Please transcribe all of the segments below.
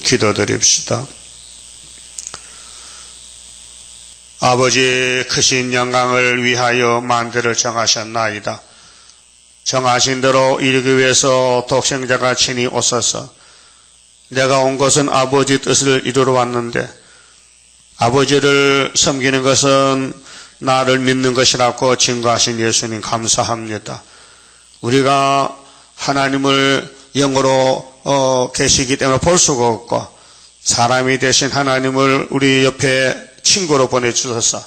기도드립시다. 아버지 크신 영광을 위하여 만대를 정하셨나이다. 정하신 대로 이루기 위해서 독생자가 친히 오셔서 내가 온 것은 아버지 뜻을 이루러 왔는데 아버지를 섬기는 것은 나를 믿는 것이라고 증거하신 예수님 감사합니다. 우리가 하나님을 영으로 계시기 때문에 볼 수가 없고 사람이 되신 하나님을 우리 옆에 친구로 보내주셔서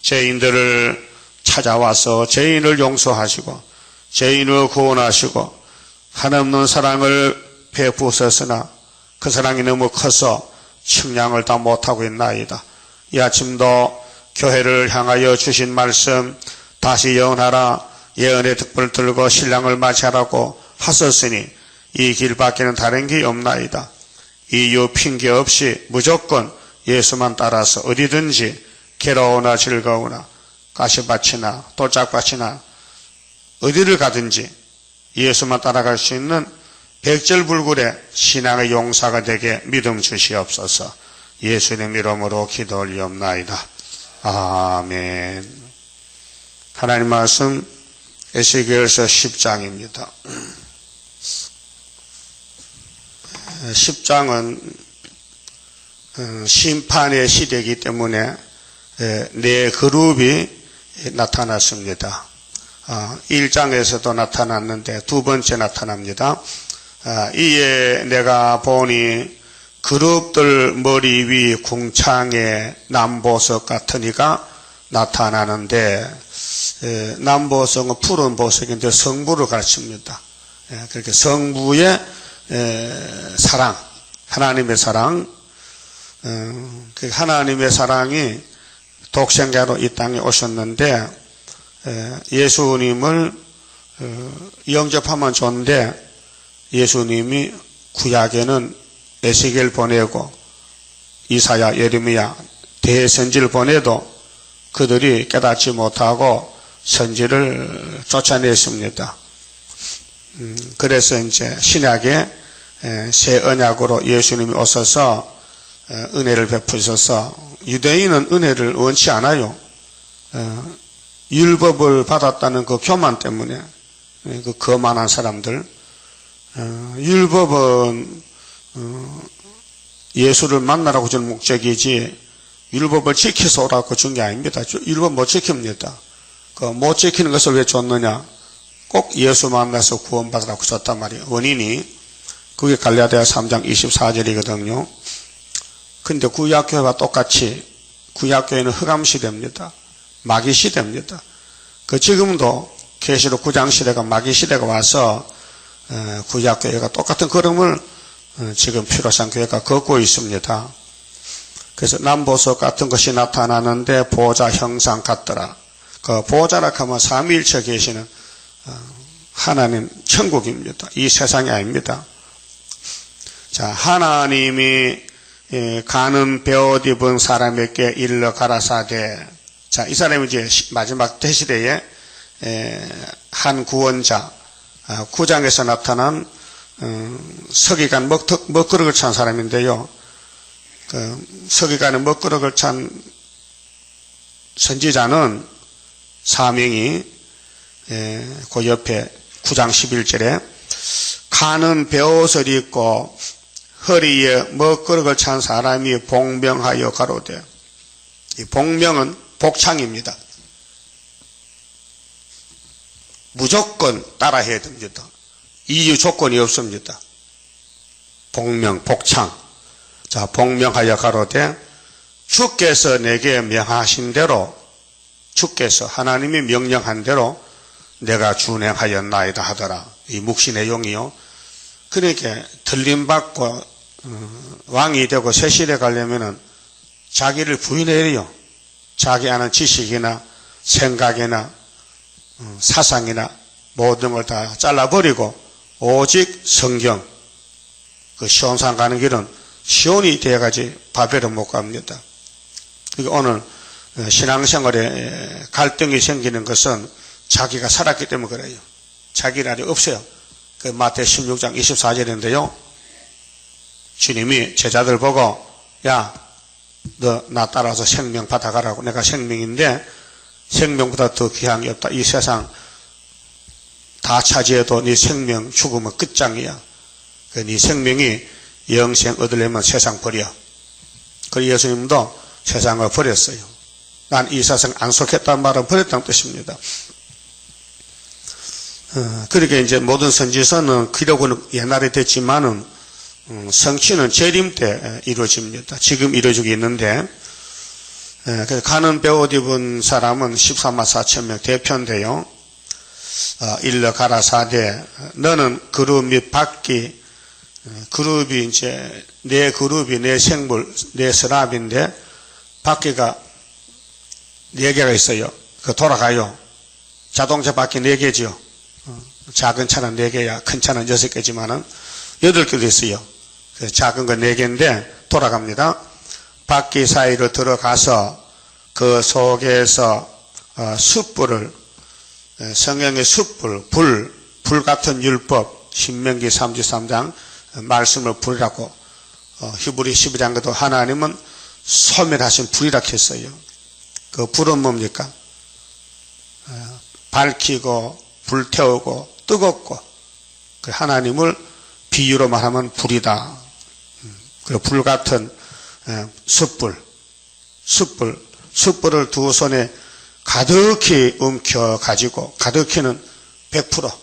죄인들을 찾아와서 죄인을 용서하시고 죄인을 구원하시고 한없는 사랑을 베푸셨으나 그 사랑이 너무 커서 측량을 다 못하고 있나이다. 이 아침도 교회를 향하여 주신 말씀 다시 예언하라, 예언의 득불을 들고 신랑을 맞이하라고 하셨으니 이 길밖에는 다른 게 없나이다. 이유 핑계 없이 무조건 예수만 따라서 어디든지 괴로우나 즐거우나 가시밭이나 돌짝밭이나 어디를 가든지 예수만 따라갈 수 있는 백절불굴의 신앙의 용사가 되게 믿음 주시옵소서. 예수님 이름으로 기도 올리옵나이다. 아멘. 하나님 말씀 에스겔서 10장입니다. 10장은 심판의 시대이기 때문에 네 그룹이 나타났습니다. 1장에서도 나타났는데 두 번째 나타납니다. 이에 내가 보니 그룹들 머리 위 궁창에 남보석 같은 이가 나타나는데 남보석은 푸른 보석인데 성부를 가르칩니다. 그렇게 성부의 사랑, 하나님의 사랑, 그 하나님의 사랑이 독생자로 이 땅에 오셨는데 예수님을 영접하면 좋은데 예수님이 구약에는 에스겔 보내고 이사야, 예레미야, 대선지를 보내도 그들이 깨닫지 못하고 선지를 쫓아냈습니다. 그래서 이제 신약에 새 언약으로 예수님이 오셔서 은혜를 베푸셔서 유대인은 은혜를 원치 않아요. 율법을 받았다는 그 교만 때문에 그 거만한 사람들. 율법은 예수를 만나라고 준 목적이지 율법을 지켜서 오라고 준 게 아닙니다. 율법 못 지킵니다. 그 못 지키는 것을 왜 줬느냐? 꼭 예수 만나서 구원받으라고 줬단 말이에요. 원인이 그게 갈라디아 3장 24절이거든요. 근데 구약교회와 똑같이 구약교회는 흑암시대입니다. 마귀시대입니다. 그 지금도 계시록 9장 시대가 마귀시대가 와서 구약교회가 똑같은 걸음을 지금 피로산 교회가 걷고 있습니다. 그래서 남보석 같은 것이 나타나는데 보좌 형상 같더라. 그 보좌라 하면 삼위일체 계시는 하나님 천국입니다. 이 세상이 아닙니다. 자, 하나님이 가는 베옷 입은 사람에게 일러 가라사대. 자, 이 사람이 이제 마지막 대시대에 한 구원자 9장에서 나타난 서기관 먹그릇을 찬 사람인데요. 그 서기관의 먹그릇을 찬 선지자는 사명이 그 옆에 9장 11절에 가는 베옷을 입고 허리에 먹그릇을 찬 사람이 복명하여 가로되. 이 복명은 복창입니다. 무조건 따라해야 됩니다. 이유 조건이 없습니다. 복명, 복창. 자, 복명하여 가로되 주께서 내게 명하신 대로 주께서 하나님이 명령한 대로 내가 준행하였나이다 하더라. 이 묵시 내용이요. 그러니까 들림받고 왕이 되고 세실에 가려면은 자기를 부인해야 해요. 자기 아는 지식이나 생각이나 사상이나 모든 걸 다 잘라버리고 오직 성경, 그 시온산 가는 길은 시온이 되어가지 바벨은 못 갑니다. 오늘 신앙생활에 갈등이 생기는 것은 자기가 살았기 때문에 그래요. 자기 날이 없어요. 그 마태 16장 24절인데요. 주님이 제자들 보고 야, 너 나 따라서 생명 받아가라고. 내가 생명인데 생명보다 더 귀한 게 없다. 이 세상 다 차지해도 네 생명 죽으면 끝장이야. 네 생명이 영생 얻으려면 세상 버려. 그리고 예수님도 세상을 버렸어요. 난 이 세상 안 속했다는 말은 버렸다는 뜻입니다. 그러니까 이제 모든 선지서는 기록은 옛날에 됐지만은 성취는 재림 때 이루어집니다. 지금 이루어지고 있는데, 그래서 가는 베옷 입은 사람은 13만 4천 명 대표인데요. 일러 가라사대 너는 그룹 및 바퀴, 그룹이 이제 내 그룹이 내 생물 내 서랍인데 바퀴가 4개가 있어요. 그 돌아가요. 자동차 바퀴 4개죠. 작은 차는 4개야. 큰 차는 6개지만은 8개도 있어요. 작은 거 4개인데 돌아갑니다. 바퀴 사이로 들어가서 그 속에서 숯불을, 성경의 숯불, 불 같은 율법, 신명기 33장 말씀을 불이라고, 히브리 12장에도 하나님은 소멸하신 불이라고 했어요. 그 불은 뭡니까? 밝히고 불태우고 뜨겁고, 그 하나님을 비유로 말하면 불이다. 그 불 같은 숯불을 두 손에 가득히 움켜 가지고, 가득히는 100%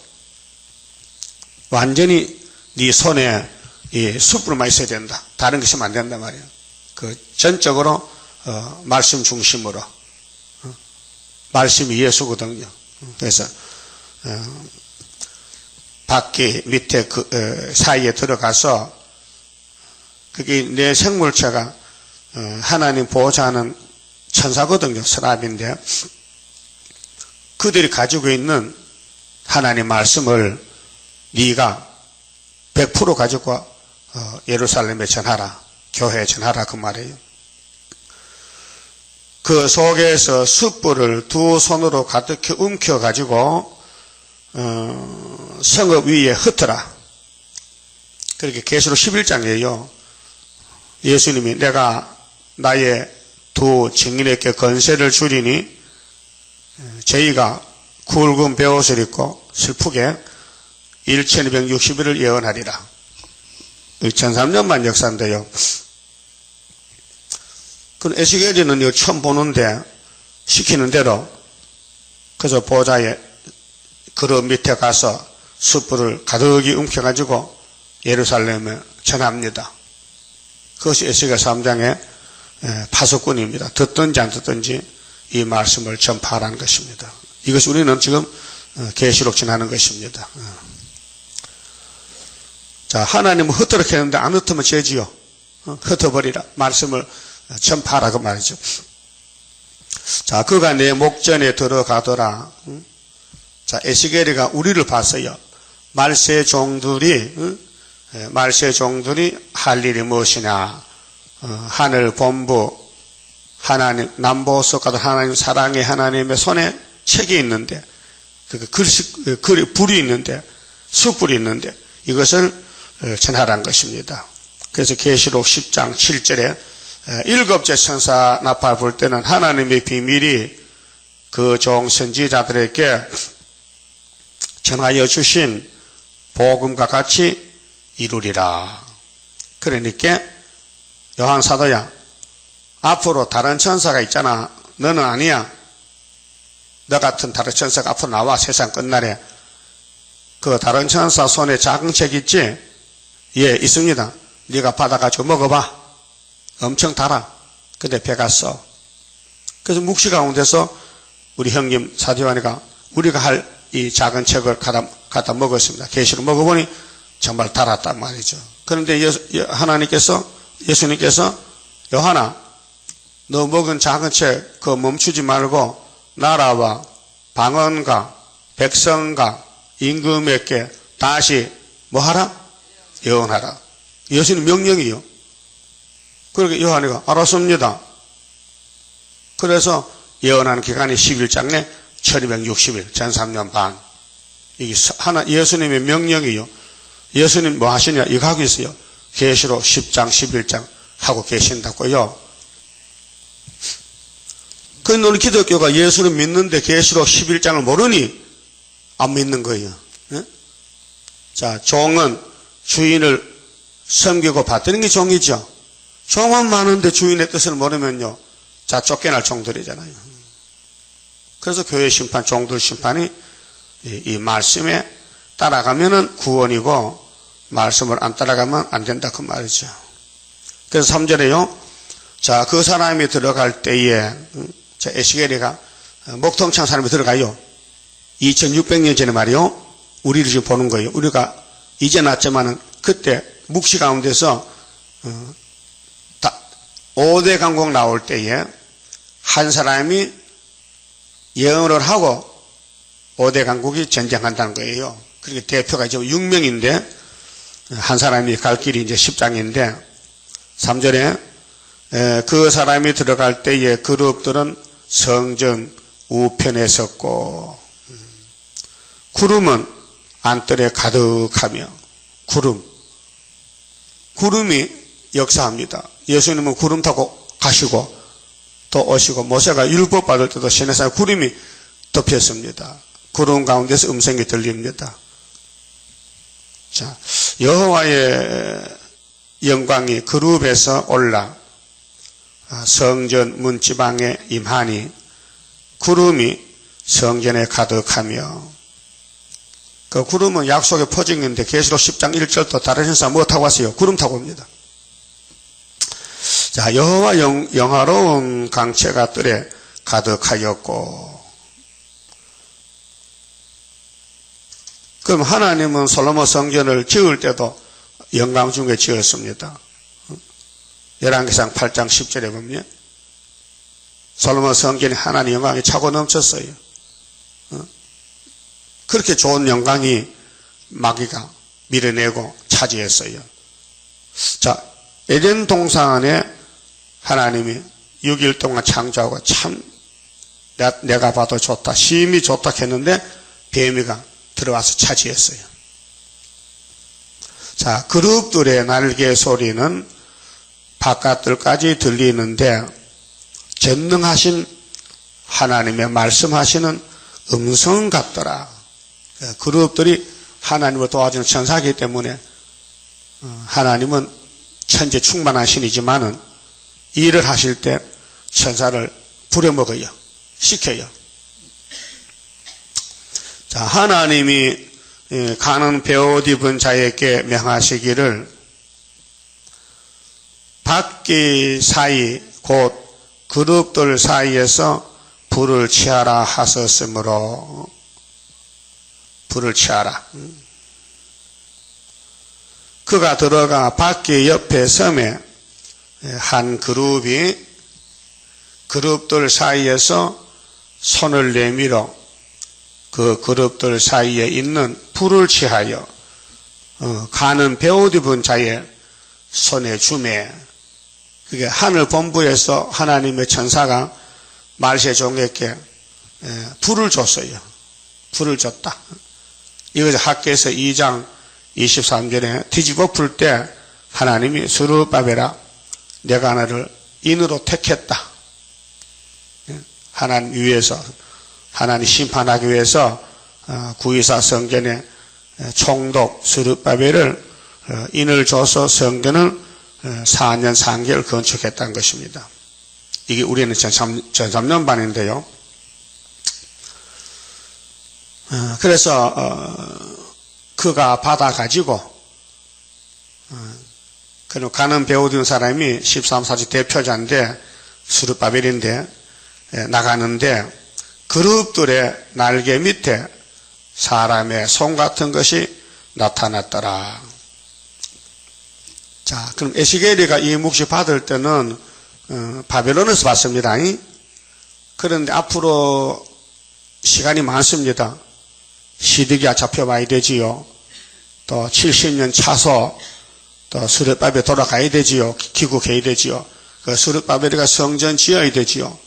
완전히 네 손에 이 숯불만 있어야 된다. 다른 것이면 안 된단 말이에요. 그 전적으로 말씀 중심으로. 말씀이 예수거든요. 그래서 바퀴 밑에 그 사이에 들어가서 그게 내 생물체가 하나님 보호자하는 천사거든요. 서랍인데 그들이 가지고 있는 하나님 말씀을 네가 100% 가지고 예루살렘에 전하라. 교회에 전하라 그 말이에요. 그 속에서 숯불을 두 손으로 가득히 움켜 가지고 성읍 위에 흩어라. 그렇게 계시록 11장이에요. 예수님이 내가 나의 두 증인에게 권세를 주리니 저희가 굵은 베옷을 입고 슬프게 1260일을 예언하리라. 2003년만 역사인데요. 그 에스겔이는 이거 처음 보는데 시키는 대로 그래서 보좌에 그릇 밑에 가서 숯불을 가득히 움켜가지고 예루살렘에 전합니다. 그것이 에스겔 3장의 파수꾼입니다. 듣든지 안 듣든지 이 말씀을 전파하라는 것입니다. 이것이 우리는 지금 계시록 전하는 것입니다. 자, 하나님은 흩도록 했는데 안 흩으면 죄지요. 흩어버리라. 말씀을 전파하라 그 말이죠. 자, 그가 내 목전에 들어가더라. 자, 에스겔이가 우리를 봤어요. 말세 종들이 할 일이 무엇이냐. 하늘 본부 하나님 남보석 같은 하나님 사랑의 하나님의 손에 책이 있는데 불이 있는데 숯불이 있는데 이것을 전하라는 것입니다. 그래서 계시록 10장 7절에 일곱째 천사 나팔 불 때는 하나님의 비밀이 그 종 선지자들에게 전하여 주신 복음과 같이 이루리라. 그러니까 요한 사도야, 앞으로 다른 천사가 있잖아. 너는 아니야. 너 같은 다른 천사가 앞으로 나와. 세상 끝날에. 그 다른 천사 손에 작은 책 있지? 예, 있습니다. 네가 받아가지고 먹어봐. 엄청 달아. 근데 배가 써. 그래서 묵시 가운데서 우리 형님 사도요한이가 우리가 할 이 작은 책을 갖다 먹었습니다. 계시록 먹어보니 정말 달았단 말이죠. 그런데 예수님께서 요한아, 너 먹은 작은 책 그거 멈추지 말고 나라와 방언과 백성과 임금에게 다시 뭐하라? 예언하라. 예수님 명령이요. 그렇게 요한이가 알았습니다. 그래서 예언하는 기간이 11장에 1260일, 전 3년 반. 이게 예수님의 명령이요. 예수님 뭐 하시냐? 이거 하고 있어요. 계시록 10장 11장 하고 계신다고요. 그런데 우리 기독교가 예수를 믿는데 계시록 11장을 모르니 안 믿는 거예요. 예? 자, 종은 주인을 섬기고 받드는 게 종이죠. 종은 많은데 주인의 뜻을 모르면요, 자, 쫓겨날 종들이잖아요. 그래서 교회 심판, 종들 심판이 이 말씀에 따라가면은 구원이고 말씀을 안 따라가면 안 된다 그 말이죠. 그래서 3절에요. 자, 그 사람이 들어갈 때에 자, 에스겔이가 목통창 사람이 들어가요. 2600년 전에 말이요. 우리를 지금 보는 거예요. 우리가 이제 났지만은 그때 묵시 가운데서 5대 강국 나올 때에 한 사람이 예언을 하고 5대 강국이 전쟁한다는 거예요. 그렇게 대표가 이제 6명인데 한 사람이 갈 길이 이제 10장인데 3절에 그 사람이 들어갈 때에 그룹들은 성전 우편에 섰고 구름은 안뜰에 가득하며 구름이 역사합니다. 예수님은 구름 타고 가시고 또 오시고 모세가 율법 받을 때도 시내산에 구름이 덮였습니다. 구름 가운데서 음성이 들립니다. 자, 여호와의 영광이 그룹에서 올라 성전 문지방에 임하니 구름이 성전에 가득하며 그 구름은 약속의 표징인데 계시록 10장 1절도 다른 현사 뭐 타고 왔어요? 구름 타고 옵니다. 자, 여호와 영화로운 강체가 뜰에 가득하였고 그럼 하나님은 솔로몬 성전을 지을 때도 영광 중에 지었습니다. 열왕기상 8장 10절에 보면 솔로몬 성전이 하나님 영광이 차고 넘쳤어요. 그렇게 좋은 영광이 마귀가 밀어내고 차지했어요. 자, 에덴 동산에 하나님이 6일 동안 창조하고 참 내가 봐도 좋다, 심히 좋다 했는데 뱀이가 들어와서 차지했어요. 자, 그룹들의 날개 소리는 바깥들까지 들리는데 전능하신 하나님의 말씀하시는 음성 같더라. 그룹들이 하나님을 도와주는 천사이기 때문에 하나님은 천재 충만하신이지만은 일을 하실 때 천사를 부려먹어요. 시켜요. 자, 하나님이 가는 베옷 입은 자에게 명하시기를 밖이 사이 곧 그룹들 사이에서 불을 취하라 하셨으므로 불을 취하라. 그가 들어가 밖이 옆에 섬에 한 그룹들 사이에서 손을 내밀어 그 그룹들 사이에 있는 불을 취하여 가는 베옷 입은 자의 손에 주매 그게 하늘 본부에서 하나님의 천사가 말세 종에게 불을 줬어요. 불을 줬다. 이것을 학개서 2장 23절에 뒤집어 풀 때 하나님이 스룹바벨아 내가 너를 인으로 택했다. 하나님 위해서 하나님 심판하기 위해서 구이사 성전에 총독 스룹바벨을 인을 줘서 성전을 4년 3개월 건축했다는 것입니다. 이게 우리는 전3년반인데요. 그래서 그가 받아가지고 그럼 가는 베옷 입은 사람이 13사지 대표자인데 스룹바벨인데 나가는데 그룹들의 날개 밑에 사람의 손 같은 것이 나타났더라. 자, 그럼 에스겔이가 이 묵시 받을 때는 바벨론에서 받습니다. 그런데 앞으로 시간이 많습니다. 시드기야 잡혀와야 되지요. 또 70년 차서 또 스룹바벨 돌아가야 되지요. 귀국해야 되지요. 그 스룹바벨이가 성전 지어야 되지요.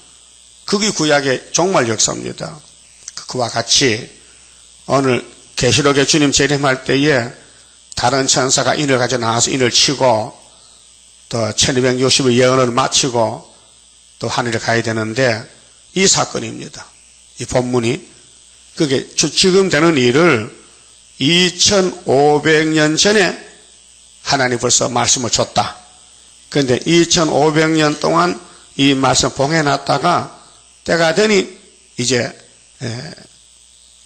그게 구약의 종말 역사입니다. 그와 같이 오늘 계시록에 주님 재림할 때에 다른 천사가 인을 가져 나와서 인을 치고 또 1260의 예언을 마치고 또 하늘에 가야 되는데 이 사건입니다. 이 본문이 그게 지금 되는 일을 2500년 전에 하나님 벌써 말씀을 줬다. 그런데 2500년 동안 이 말씀 봉해놨다가 때가 되니 이제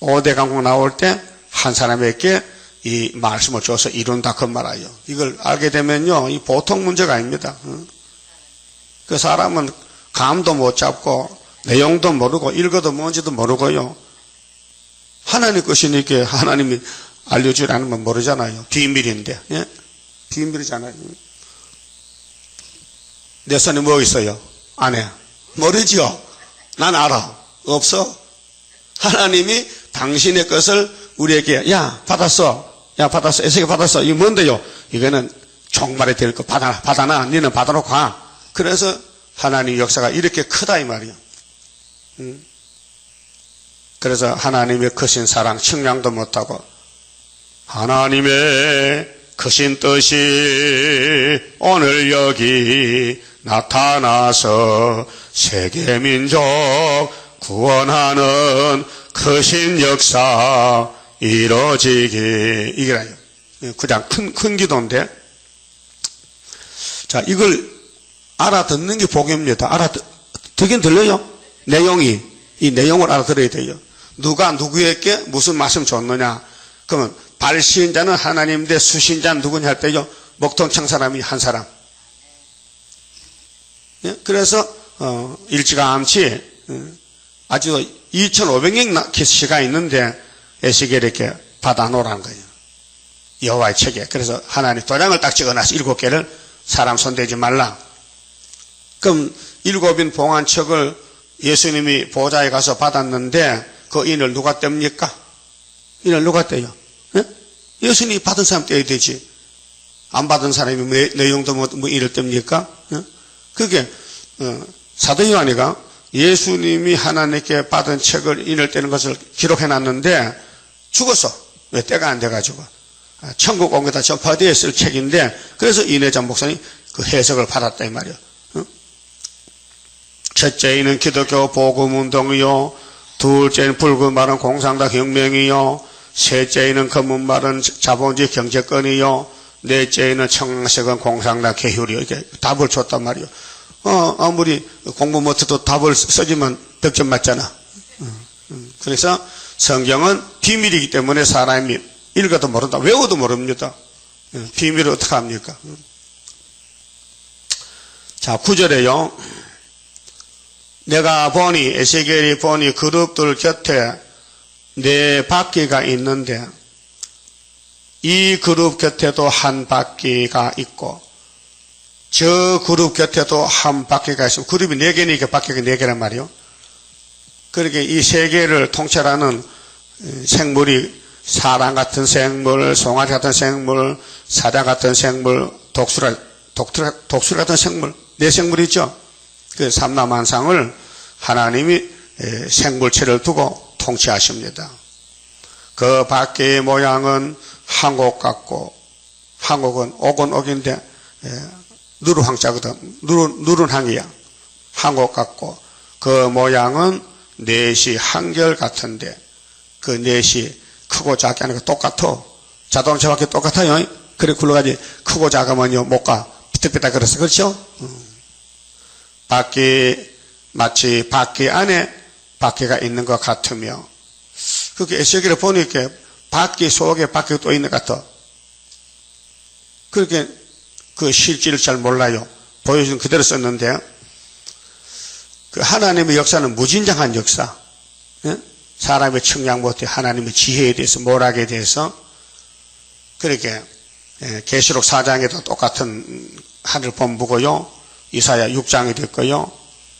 5대 강국 나올 때 한 사람에게 이 말씀을 줘서 이룬다 그 말이에요. 이걸 알게 되면요, 이 보통 문제가 아닙니다. 그 사람은 감도 못 잡고 내용도 모르고 읽어도 뭔지도 모르고요. 하나님 것이니까 하나님이 알려주지 않으면 모르잖아요. 비밀인데, 예? 비밀이잖아요. 내 손에 뭐 있어요? 안에 모르지요. 난 알아. 없어. 하나님이 당신의 것을 우리에게 야 받았어. 에세겔 받았어. 이거 뭔데요? 이거는 종말에 될 거 받아놔. 너는 받아놓고 가. 그래서 하나님 역사가 이렇게 크다 이 말이에요. 그래서 하나님의 크신 사랑 측량도 못하고 하나님의 크신 뜻이 오늘 여기 나타나서 세계 민족 구원하는 크신 역사 이루어지기 이게라요. 그냥 큰 기도인데, 자 이걸 알아듣는 게 복입니다. 듣긴 들려요. 내용이 이 내용을 알아들어야 돼요. 누가 누구에게 무슨 말씀 줬느냐? 그러면 발신자는 하나님인데 수신자는 누구냐 할 때요. 목동청 사람이 한 사람. 예? 그래서 일찌감치 아주 2500년 시가 있는데 에스겔에게 받아놓으라는 거예요. 여호와의 책에. 그래서 하나님 도장을 딱 찍어놔서 7개를 사람 손대지 말라. 그럼 7인 봉안책을 예수님이 보좌에 가서 받았는데 그 인을 누가 뗍니까? 인을 누가 떼요? 예? 예수님이 받은 사람 떼야 되지. 안 받은 사람이 내용도 뭐 인을 뗍니까? 예? 그게 사도 요한이가 예수님이 하나님께 받은 책을 인을 떼는 것을 기록해놨는데 죽었어. 왜? 때가 안 돼가지고. 천국 온 거다 전파되어 있을 책인데 그래서 이내장 목사님 그 해석을 받았다 이 말이야. 첫째는 기독교 복음운동이요, 둘째는 붉은 말은 공산당 혁명이요, 셋째는 검은 말은 자본주의 경제권이요, 넷째는 청색은 공산당 개혁이요. 이렇게 답을 줬단 말이요. 아무리 공부 못해도 답을 써주면 100점 맞잖아. 그래서 성경은 비밀이기 때문에 사람이 읽어도 모른다. 외워도 모릅니다. 비밀을 어떻게 합니까? 자, 9절에요. 내가 보니, 에스겔이 보니 그룹들 곁에 네 바퀴가 있는데 이 그룹 곁에도 한 바퀴가 있고 저 그룹 곁에도 한 바퀴가 있으면 그룹이 4개니까 바퀴가 4개란 말이요. 그렇게 이 3개를 통찰하는 생물이 사람 같은 생물, 송아지 같은 생물, 사자 같은 생물, 독수리 같은 생물, 4생물이죠. 그 삼라만상을 하나님이 생물체를 두고 통치하십니다. 그 밖의 모양은 한국 같고, 한국은 옥은 누르황자거든. 누른항이야. 한국 같고, 그 모양은 넷이 한결 같은데, 그 넷이 크고 작게 하는 거 똑같아. 자동차밖에 똑같아요. 그래 굴러가지. 크고 작으면요, 못 가. 삐딱삐딱 그래서, 그렇죠? 마치 바퀴 안에 바퀴가 있는 것 같으며, 그렇게 에스겔을 보니까 바퀴 속에 바퀴가 또 있는 것 같아. 그렇게 그 실질을 잘 몰라요. 보여준 그대로 썼는데, 그 하나님의 역사는 무진장한 역사. 예? 사람의 측량 못해 하나님의 지혜에 대해서, 모락에 대해서. 그렇게 계시록 4장에도 똑같은 하늘 본부고요. 이사야 6장이 됐고요.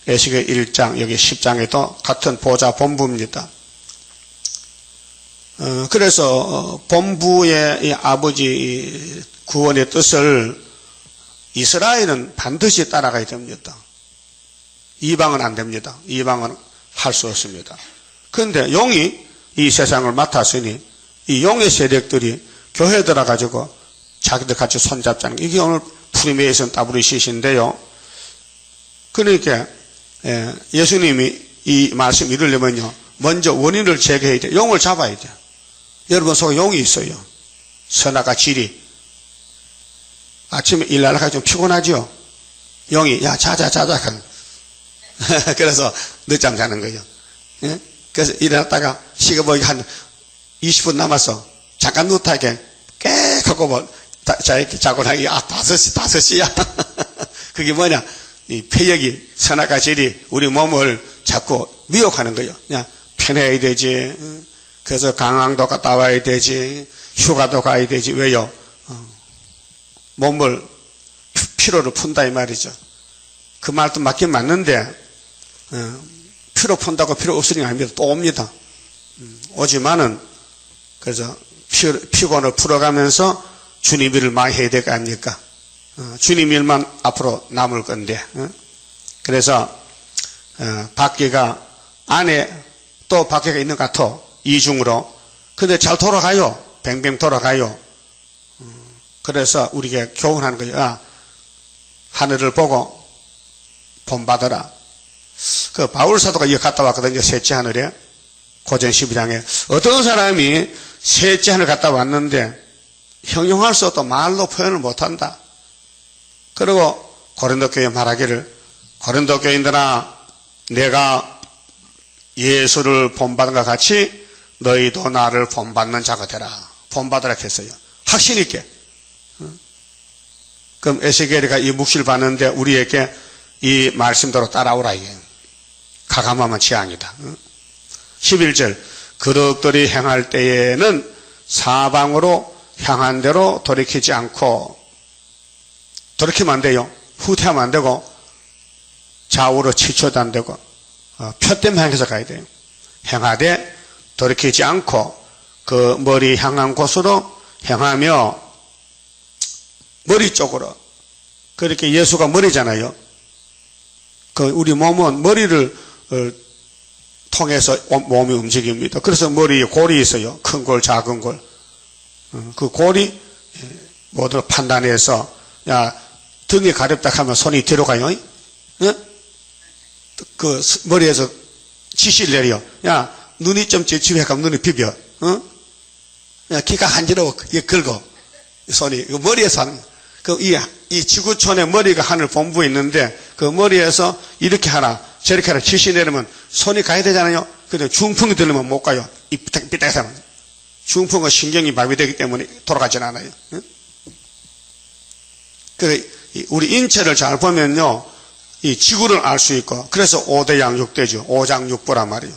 에스겔 1장, 여기 10장에도 같은 보좌 본부입니다. 그래서 본부의 이 아버지 구원의 뜻을 이스라엘은 반드시 따라가야 됩니다. 이방은 안 됩니다. 이방은 할 수 없습니다. 그런데 용이 이 세상을 맡았으니 이 용의 세력들이 교회에 들어가지고 자기들 같이 손잡자는 게 이게 오늘 프리메이슨 WCC인데요. 그러니까 예수님이 이 말씀 이루려면요, 먼저 원인을 제거해야 돼. 용을 잡아야 돼. 여러분 속에 용이 있어요. 선악과 지리. 아침에 일하다가 좀 피곤하죠. 용이 야 자자 그래서 늦잠 자는 거예요. 예? 그래서 일어났다가 시간이 한 20분 남았어. 잠깐 누타게 깨 하고 뭐 자고 나기 5시야. 그게 뭐냐? 이 폐역이 선악과 질이 우리 몸을 자꾸 미혹하는 거예요. 그냥 편해야 되지. 그래서 강황도 갔다 와야 되지. 휴가도 가야 되지. 왜요? 몸을 피로를 푼다 이 말이죠. 그 말도 맞긴 맞는데 피로 푼다고 필요 없으니까 아닙니다. 또 옵니다. 오지만은 그래서 피곤을 풀어가면서 주님 일을 많이 해야 될 거 아닙니까? 주님 일만 앞으로 남을 건데. 그래서 바퀴가 안에 또 바퀴가 있는 것 같아. 이중으로. 근데 잘 돌아가요. 뱅뱅 돌아가요. 그래서 우리가 교훈하는 거예요. 하늘을 보고 본받아라. 그 바울사도가 이거 갔다 왔거든요. 셋째 하늘에. 고전 12장에. 어떤 사람이 셋째 하늘 갔다 왔는데 형용할 수 없다. 말로 표현을 못한다. 그리고 고린도 교회 말하기를, 고린도 교인들아, 내가 예수를 본받은 것 같이 너희도 나를 본받는 자가 되라. 본받으라 했어요. 확신 있게. 그럼 에스겔이가 이 묵시를 받는데 우리에게 이 말씀대로 따라오라 이게. 가감하면 재앙이다. 11절. 그릇들이 행할 때에는 사방으로 향한 대로 돌이키지 않고, 돌이키면 안 돼요. 후퇴하면 안 되고, 좌우로 치쳐도 안 되고, 표땜 향해서 가야 돼요. 행하되 돌이키지 않고 그 머리 향한 곳으로 행하며, 머리 쪽으로. 그렇게 예수가 머리잖아요. 그 우리 몸은 머리를 통해서 몸이 움직입니다. 그래서 머리에 골이 있어요. 큰 골, 작은 골. 그 골이 모두 판단해서, 야, 등이 가렵다 하면 손이 뒤로 가요. 예? 그 머리에서 지시를 내려. 야, 눈이 좀 찌치해 가면 눈이 비벼. 야, 귀가 간지러워. 이게 긁어. 손이. 머리에서 하는 거야. 이 지구촌에 머리가 하늘 본부에 있는데 그 머리에서 이렇게 하라, 저렇게 하라 지시 내리면 손이 가야 되잖아요. 근데 중풍이 들리면 못 가요. 이 삐딱삐딱 하면. 중풍은 신경이 마비되기 때문에 돌아가진 않아요. 우리 인체를 잘 보면요, 이 지구를 알 수 있고, 그래서 5대양 6대죠. 5장6부란 말이에요.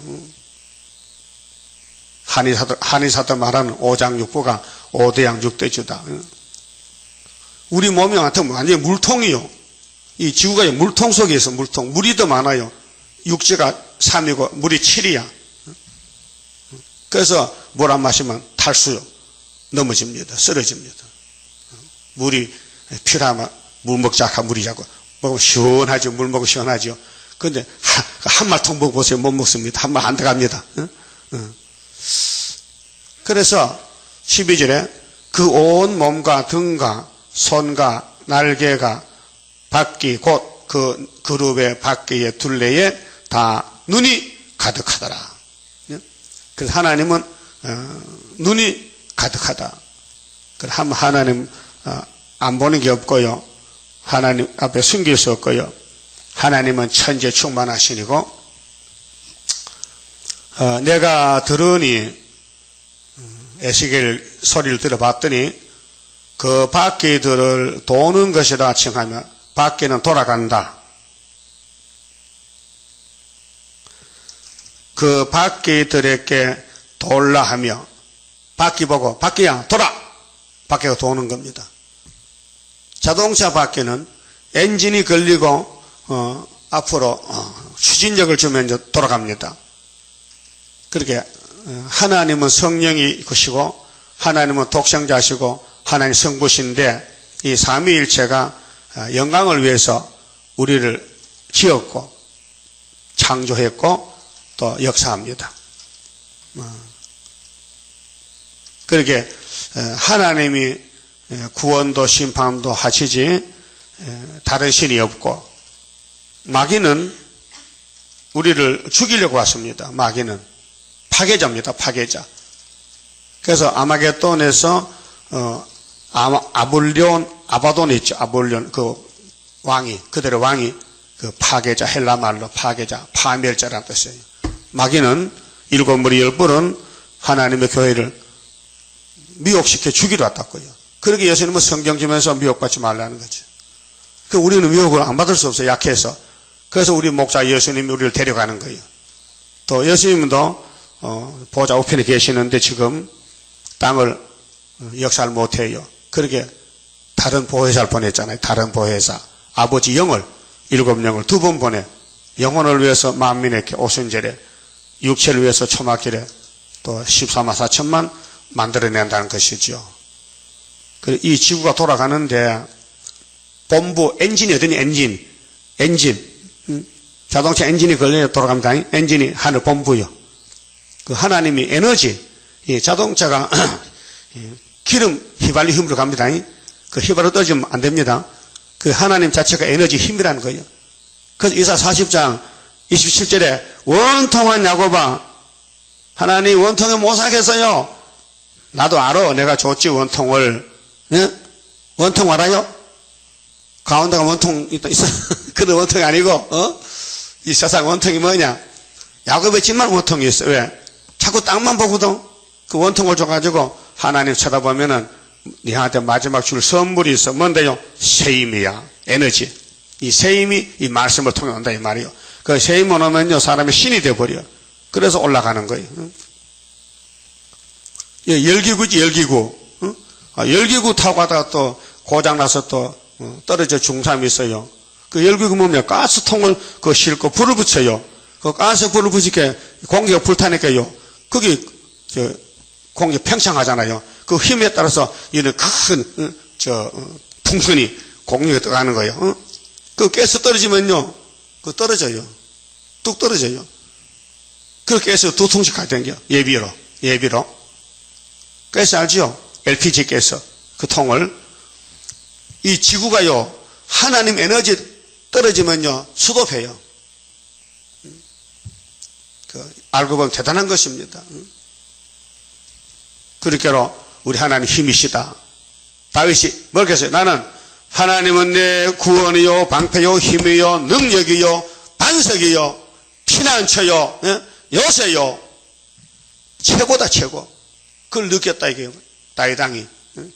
한의사들 말하는 5장 6부가 5대양 6대주다. 우리 몸이 같으면 완전히 물통이요. 이 지구가 물통 속에 있어, 물통. 물이 더 많아요. 육지가 3이고 물이 7이야. 그래서 물 안 마시면 탈수요. 넘어집니다. 쓰러집니다. 물이 필요하면 물 먹자 하면 물이 자꾸 먹으면 시원하죠. 물 먹으면 시원하죠. 그런데 한 말통 먹어보세요. 못 먹습니다. 한 말 안 들어갑니다. 그래서 12절에 그 온 몸과 등과 손과 날개가 바퀴 곧 그 그룹의 바퀴의 둘레에 다 눈이 가득하더라. 그래서 하나님은 눈이 가득하다. 그래서 하나님 안 보는 게 없고요. 하나님 앞에 숨길 수 없고요. 하나님은 천지에 충만하시니고, 내가 들으니, 에스겔 소리를 들어봤더니 그 바퀴들을 도는 것이라 칭하며, 바퀴는 돌아간다. 그 바퀴들에게 돌라 하며, 바퀴 보고 바퀴야 돌아! 바퀴가 도는 겁니다. 자동차 바퀴는 엔진이 걸리고 앞으로 추진력을 주면 이제 돌아갑니다. 그렇게 하나님은 성령이 것이고 하나님은 독생자시고 하나님 성부신데, 이 삼위일체가 영광을 위해서 우리를 지었고 창조했고 또 역사합니다. 그렇게 하나님이 구원도 심판도 하시지 다른 신이 없고, 마귀는 우리를 죽이려고 왔습니다. 마귀는 파괴자입니다. 파괴자. 그래서 아마겟돈에서 아바돈 있죠. 아볼리온 그 왕이, 그들의 왕이 그 파괴자, 헬라 말로 파괴자, 파멸자라는 뜻이에요. 마귀는 일곱 무리 열불은 하나님의 교회를 미혹시켜 죽이러 왔다고요. 그러게 예수님은 성경 지면서 미혹받지 말라는 거죠. 그 우리는 미혹을 안 받을 수 없어요. 약해서. 그래서 우리 목사 예수님이 우리를 데려가는 거예요. 또 예수님도 보좌 우편에 계시는데 지금 땅을 역사를 못해요. 그러게 다른 보혜사를 보냈잖아요. 다른 보혜사. 아버지 영을, 일곱 영을 두 번 보내. 영혼을 위해서 만민에게 오순절에, 육체를 위해서 초막길에 또 14만 4천만 만들어낸다는 것이죠. 이 지구가 돌아가는데 본부 엔진이 어디니? 엔진. 자동차 엔진이 걸려야 돌아갑니다. 엔진이 하늘 본부요. 그 하나님이 에너지, 이 자동차가 기름 휘발유 힘으로 갑니다. 그 휘발유 떨어지면 안 됩니다. 그 하나님 자체가 에너지 힘이라는 거예요. 그래서 이사 40장 27절에 원통한 야곱아, 하나님 원통에 못 살겠어요. 나도 알아. 내가 줬지 원통을. 예? 원통 알아요? 가운데가 원통 있어. 그런 원통이 아니고, 이 세상 원통이 뭐냐? 야곱의 집만 원통이 있어. 왜? 자꾸 땅만 보거든. 그 원통을 줘가지고 하나님 쳐다보면은 니한테 마지막 줄 선물이 있어. 뭔데요? 새 힘이야. 에너지. 이 새 힘이 이 말씀을 통해 온다 이 말이요. 그 새 힘 오면요 사람이 신이 돼버려. 그래서 올라가는 거예요. 열기구지, 열기구. 열기구 타고 가다가 또 고장나서 또 떨어져 중삼이 있어요. 그 열기구 뭐냐? 가스통을 그 싣고 불을 붙여요. 그 가스 불을 붙이게 공기가 불타니까요. 거기 공기 팽창하잖아요. 그 힘에 따라서 이런 큰 풍선이 공중에 떠가는 거예요. 그 가스 떨어지면요, 그 떨어져요. 뚝 떨어져요. 그 가스 두 통씩 가야 되는 거예요. 예비로. 가스 알지요? LPG 가스. 그 통을. 이 지구가요, 하나님 에너지 떨어지면요, 수도해요. 알고 보면 대단한 것입니다. 그렇게로 우리 하나님 힘이시다. 다윗이 뭐라고 했어요? 나는 하나님은 내 구원이요, 방패요, 힘이요, 능력이요, 반석이요, 피난처요, 요새요. 최고다, 최고. 그걸 느꼈다, 이게. 다윗왕이.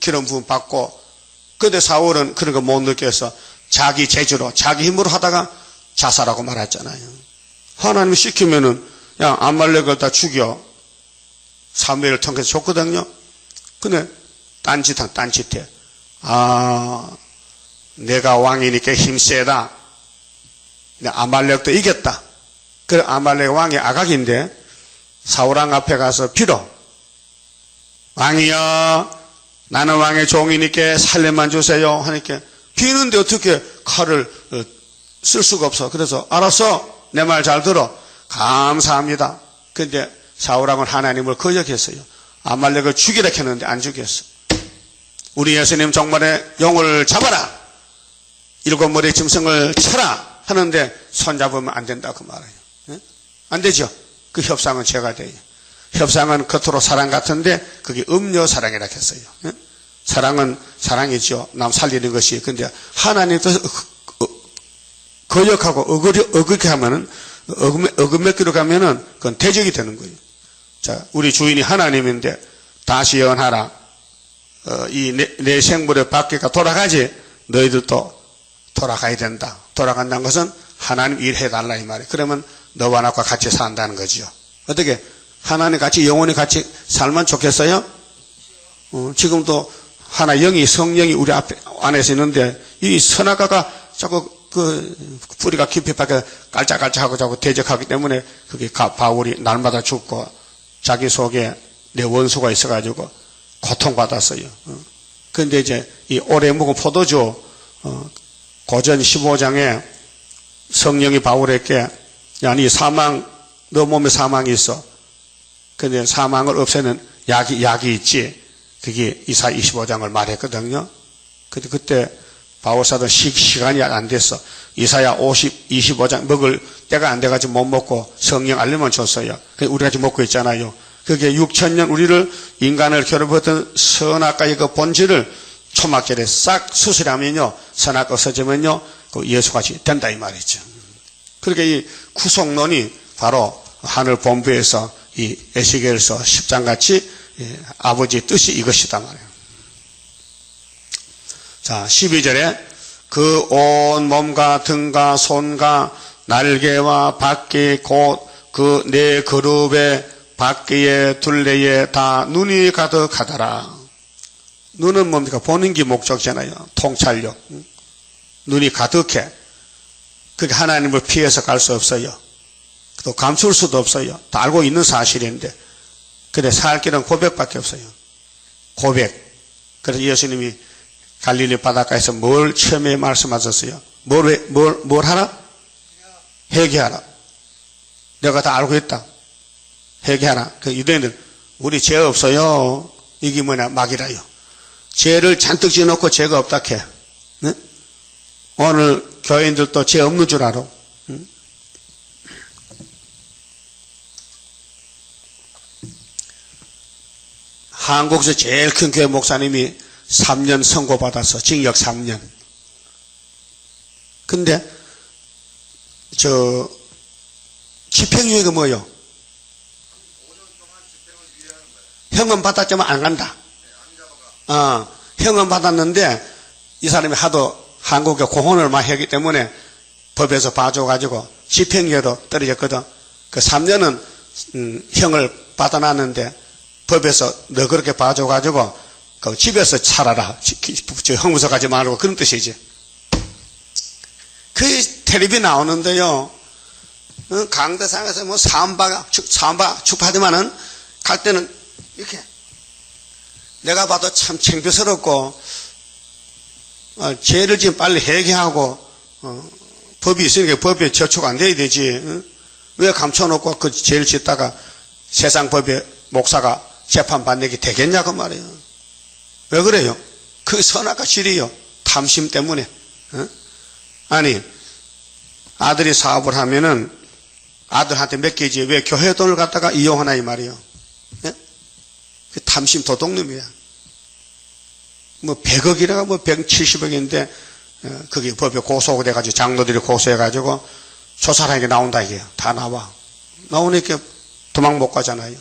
기름 부음 받고. 근데 사울은 그런 거 못 느껴서 자기 재주로, 자기 힘으로 하다가 자살하고 말았잖아요. 하나님이 시키면은, 야, 아말렉을 다 죽여. 사무엘을 통해서 줬거든요. 근데 딴짓해. 내가 왕이니까 힘세다. 아말렉도 이겼다. 그래, 아말렉 왕이 아각인데 사울왕 앞에 가서 빌어. 왕이여, 나는 왕의 종이니까 살렘만 주세요. 하니까 비는데 어떻게 칼을 쓸 수가 없어. 그래서 알았어. 내 말 잘 들어. 감사합니다. 근데 사울왕은 하나님을 거역했어요. 아말렉을 죽이라 했는데 안 죽였어. 우리 예수님 정말에 용을 잡아라. 일곱 머리 짐승을 쳐라. 하는데 손잡으면 안 된다고 말해요. 안 되죠. 그 협상은 죄가 돼요. 협상은 겉으로 사랑 같은데 그게 음료 사랑이라 했어요. 사랑은 사랑이죠. 남 살리는 것이. 근데 하나님 뜻을 거역하고 어그게 하면은 어긋맺기로 가면은 그건 대적이 되는 거예요. 자, 우리 주인이 하나님인데 다시 예언하라. 내 생물의 바퀴가 돌아가지 너희들도 돌아가야 된다. 돌아간다는 것은 하나님 일해달라 이 말이에요. 그러면 너와 나와 같이 산다는 거죠. 어떻게 하나님 같이 영원히 같이 살면 좋겠어요? 지금도 하나 영이 성령이 우리 앞에 안에서 있는데 이 선악과가 자꾸 그 뿌리가 깊이 박혀 깔짝깔짝하고 자꾸 대적하기 때문에 그게 바울이 날마다 죽고 자기 속에 내 원수가 있어가지고 고통받았어요. 그런데 이제 이 오래 묵은 포도주 고전 15장에 성령이 바울에게 야, 네 사망, 너 몸에 사망이 있어. 근데 사망을 없애는 약이 있지. 그게 이사 25장을 말했거든요. 근데 그때 바울사도 시간이 안 됐어. 이사야 25장 먹을 때가 안 돼가지고 못 먹고 성령 알림을 줬어요. 우리가 지금 먹고 있잖아요. 그게 6천년 우리를 인간을 괴롭혔던 선악과의 그 본질을 초막절에 싹 수술하면요, 선악과 없어지면요, 그 예수같이 된다 이 말이죠. 그러니까 이 구속론이 바로 하늘 본부에서 이 에스겔서 10장같이 아버지의 뜻이 이것이다 말이에요. 자, 12절에 그 온 몸과 등과 손과 날개와 바퀴 곧 그 네 그룹의 바퀴의 둘레에 다 눈이 가득하더라. 눈은 뭡니까? 보는 게 목적이잖아요. 통찰력. 눈이 가득해. 그게 하나님을 피해서 갈 수 없어요. 또 감출 수도 없어요. 다 알고 있는 사실인데. 근데 살 길은 고백밖에 없어요. 고백. 그래서 예수님이 갈릴리 바닷가에서 뭘 처음에 말씀하셨어요? 뭘 하라? 회개하라. 내가 다 알고 있다. 회개하라. 그 유대인들, 우리 죄 없어요. 이게 뭐냐? 막이라요. 죄를 잔뜩 지어놓고 죄가 없다 캐. 네? 오늘 교인들도 죄 없는 줄 알아. 응? 한국에서 제일 큰 교회 목사님이 3년 선고받아서 징역 3년. 근데 집행유예가 뭐요? 형은 받았지만 안 간다. 형은 받았는데 이 사람이 하도 한국에 공헌을 많이 했기 때문에 법에서 봐줘가지고 집행유예로 떨어졌거든. 그 3년은 형을 받아놨는데 법에서 너 그렇게 봐줘가지고 그 집에서 살아라. 형무소 가지 말고 그런 뜻이지. 그 텔레비 나오는데요. 강대상에서 뭐 사amba 축하하지만은 갈 때는 이렇게 내가 봐도 참 창피스럽고 죄를 지금 빨리 회개하고 법이 있으니까 법에 저촉 안 돼야 되지. 왜 감춰놓고 그 죄를 짓다가 세상 법에 목사가 재판받는 게 되겠냐고 말이에요. 왜 그래요? 그 선악과 실이요. 탐심 때문에. 아니 아들이 사업을 하면은 아들한테 맡기지 왜 교회 돈을 갖다가 이용하나 이 말이에요. 예? 그 탐심 도둑놈이야. 뭐 100억이라가 뭐 170억인데 그게 법에 고소가 돼가지고 장로들이 고소해가지고 조사하는 게 나온다 이게요. 다 나와. 나오니까 도망 못 가잖아요.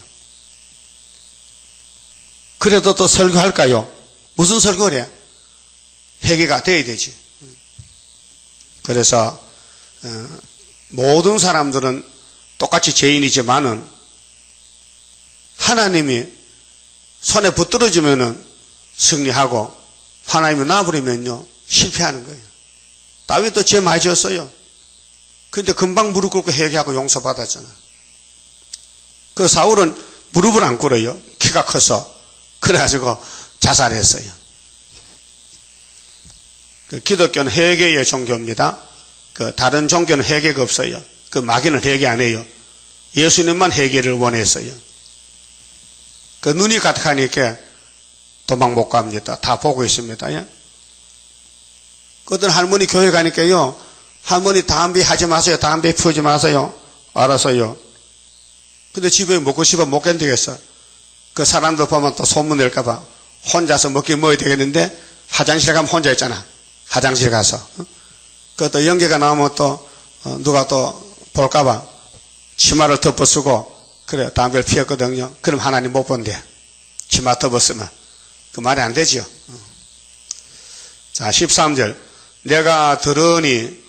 그래도 또 설교할까요? 무슨 설교래? 회개가 돼야 되지. 그래서 모든 사람들은 똑같이 죄인이지만은 하나님이 손에 붙들어주면은 승리하고 하나님이 놔버리면요 실패하는 거예요. 다윗도 죄 많이 지었어요. 근데 금방 무릎 꿇고 회개하고 용서받았잖아. 그 사울은 무릎을 안 꿇어요. 키가 커서. 그래가지고 자살했어요. 그 기독교는 회개의 종교입니다. 그 다른 종교는 회개가 없어요. 그 마귀는 회개 안 해요. 예수님만 회개를 원했어요. 그 눈이 가득하니까 도망 못 갑니다. 다 보고 있습니다. 예? 그 어떤 할머니 교회 가니까요. 할머니 담배 하지 마세요. 담배 피우지 마세요. 알아서요. 근데 집에 먹고 싶어 못 견디겠어. 그 사람들 보면 또 소문 낼까봐 혼자서 먹긴 먹어야 되겠는데 화장실 가면 혼자 있잖아. 화장실 가서. 그것도 연기가 나오면 또 누가 또 볼까봐 치마를 덮어쓰고 그래 담배를 피웠거든요. 그럼 하나님 못 본대. 치마 덮었으면. 그 말이 안 되지요. 자 13절 내가 들으니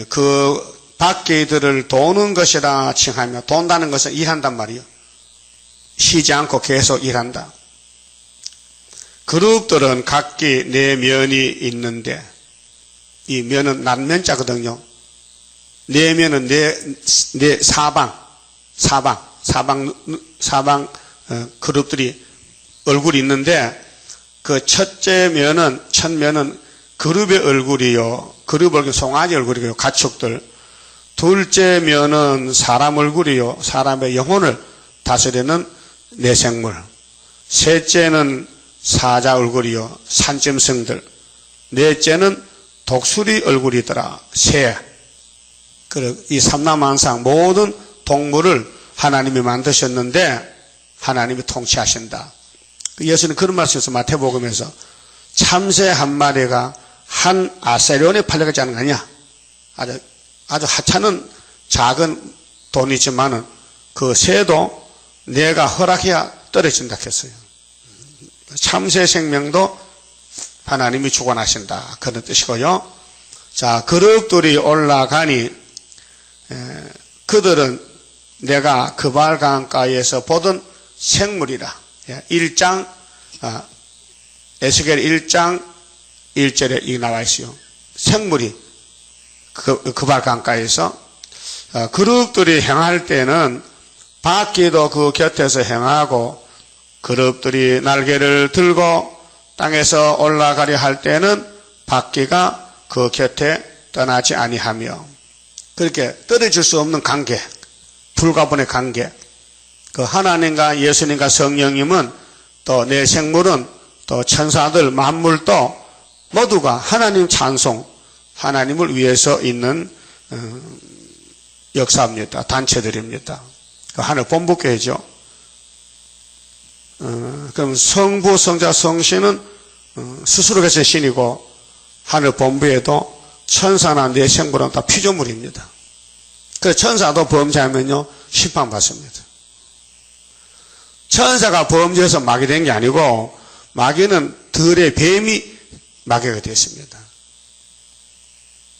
그 바퀴들을 도는 것이라 칭하며 돈다는 것은 일한단 말이요. 쉬지 않고 계속 일한다. 그룹들은 각기 네 면이 있는데 이 면은 난면자거든요. 네 면은 네 사방 그룹들이 얼굴이 있는데 그 첫째 면은 첫 면은 그룹의 얼굴이요. 그룹 얼굴 송아지 얼굴이요. 가축들. 둘째 면은 사람 얼굴이요. 사람의 영혼을 다스리는 내생물. 셋째는 사자 얼굴이요 산짐승들, 넷째는 독수리 얼굴이더라 새. 이 삼라만상 모든 동물을 하나님이 만드셨는데 하나님이 통치하신다. 예수는 그런 말씀에서 마태복음에서 참새 한 마리가 한 아세리온에 팔려가지 않은 거냐. 아주 하찮은 작은 돈이지만은 그 새도 내가 허락해야 떨어진다 했어요. 참새 생명도 하나님이 주관하신다. 그런 뜻이고요. 자, 그룹들이 올라가니 그들은 내가 그발 강가에서 보던 생물이라. 1장 에스겔 1장 1절에 이 나와 있어요. 생물이 그발 강가에서 그룹들이 행할 때는 바퀴도 그 곁에서 행하고 그룹들이 날개를 들고 땅에서 올라가려 할 때는 바퀴가 그 곁에 떠나지 아니하며 그렇게 떨어질 수 없는 관계, 불가분의 관계. 그 하나님과 예수님과 성령님은 또 내 생물은 또 천사들 만물도 모두가 하나님 찬송, 하나님을 위해서 있는 역사입니다. 단체들입니다. 그 하늘 본부교회죠. 그럼 성부, 성자, 성신은 스스로 계신 신이고 하늘 본부에도 천사나 내 생물은 다 피조물입니다. 그래서 천사도 범죄하면요 심판받습니다. 천사가 범죄해서 마귀 된 게 아니고 마귀는 들의 뱀이 마귀가 됐습니다.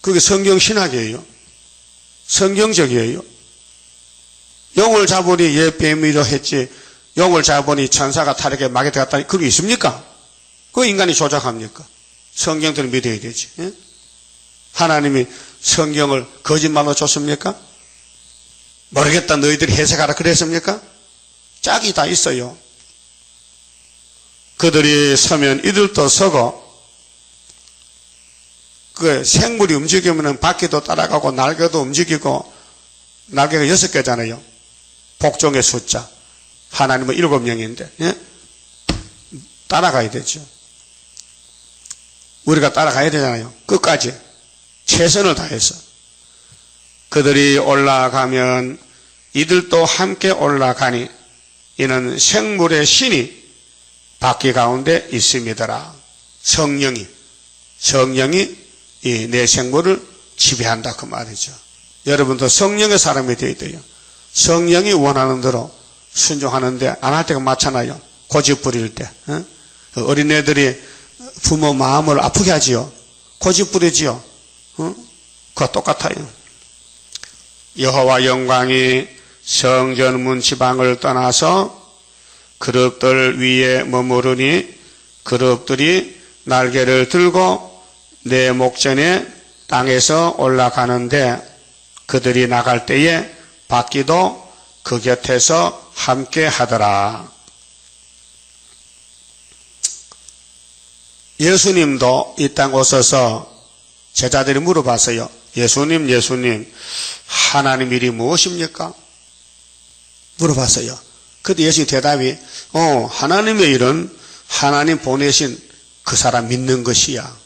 그게 성경 신학이에요. 성경적이에요. 용을 잡으니 옛 뱀이라 했지 용을 잡으니 천사가 타락해 마귀 되었다니 그게 있습니까? 그거 인간이 조작합니까? 성경들은 믿어야 되지. 예? 하나님이 성경을 거짓말로 줬습니까? 모르겠다 너희들이 해석하라 그랬습니까? 짝이 다 있어요. 그들이 서면 이들도 서고 그 생물이 움직이면 바퀴도 따라가고 날개도 움직이고 날개가 6개잖아요. 복종의 숫자. 하나님은 7명인데 예? 따라가야 되죠. 우리가 따라가야 되잖아요. 끝까지 최선을 다해서. 그들이 올라가면 이들도 함께 올라가니 이는 생물의 신이 바퀴 가운데 있음이더라. 성령이 이 내 생물을 지배한다 그 말이죠. 여러분도 성령의 사람이 되어야 돼요. 성령이 원하는 대로 순종하는데 안 할 때가 많잖아요. 고집 부릴 때. 어린애들이 부모 마음을 아프게 하지요. 고집 부리지요. 그거 똑같아요. 여호와 영광이 성전 문 지방을 떠나서 그룹들 위에 머무르니 그룹들이 날개를 들고 내 목전에 땅에서 올라가는데 그들이 나갈 때에 바퀴도 그 곁에서 함께 하더라. 예수님도 이 땅 오셔서 제자들이 물어봤어요. 예수님 하나님 일이 무엇입니까? 물어봤어요. 그때 예수님 대답이 하나님의 일은 하나님 보내신 그 사람 믿는 것이야.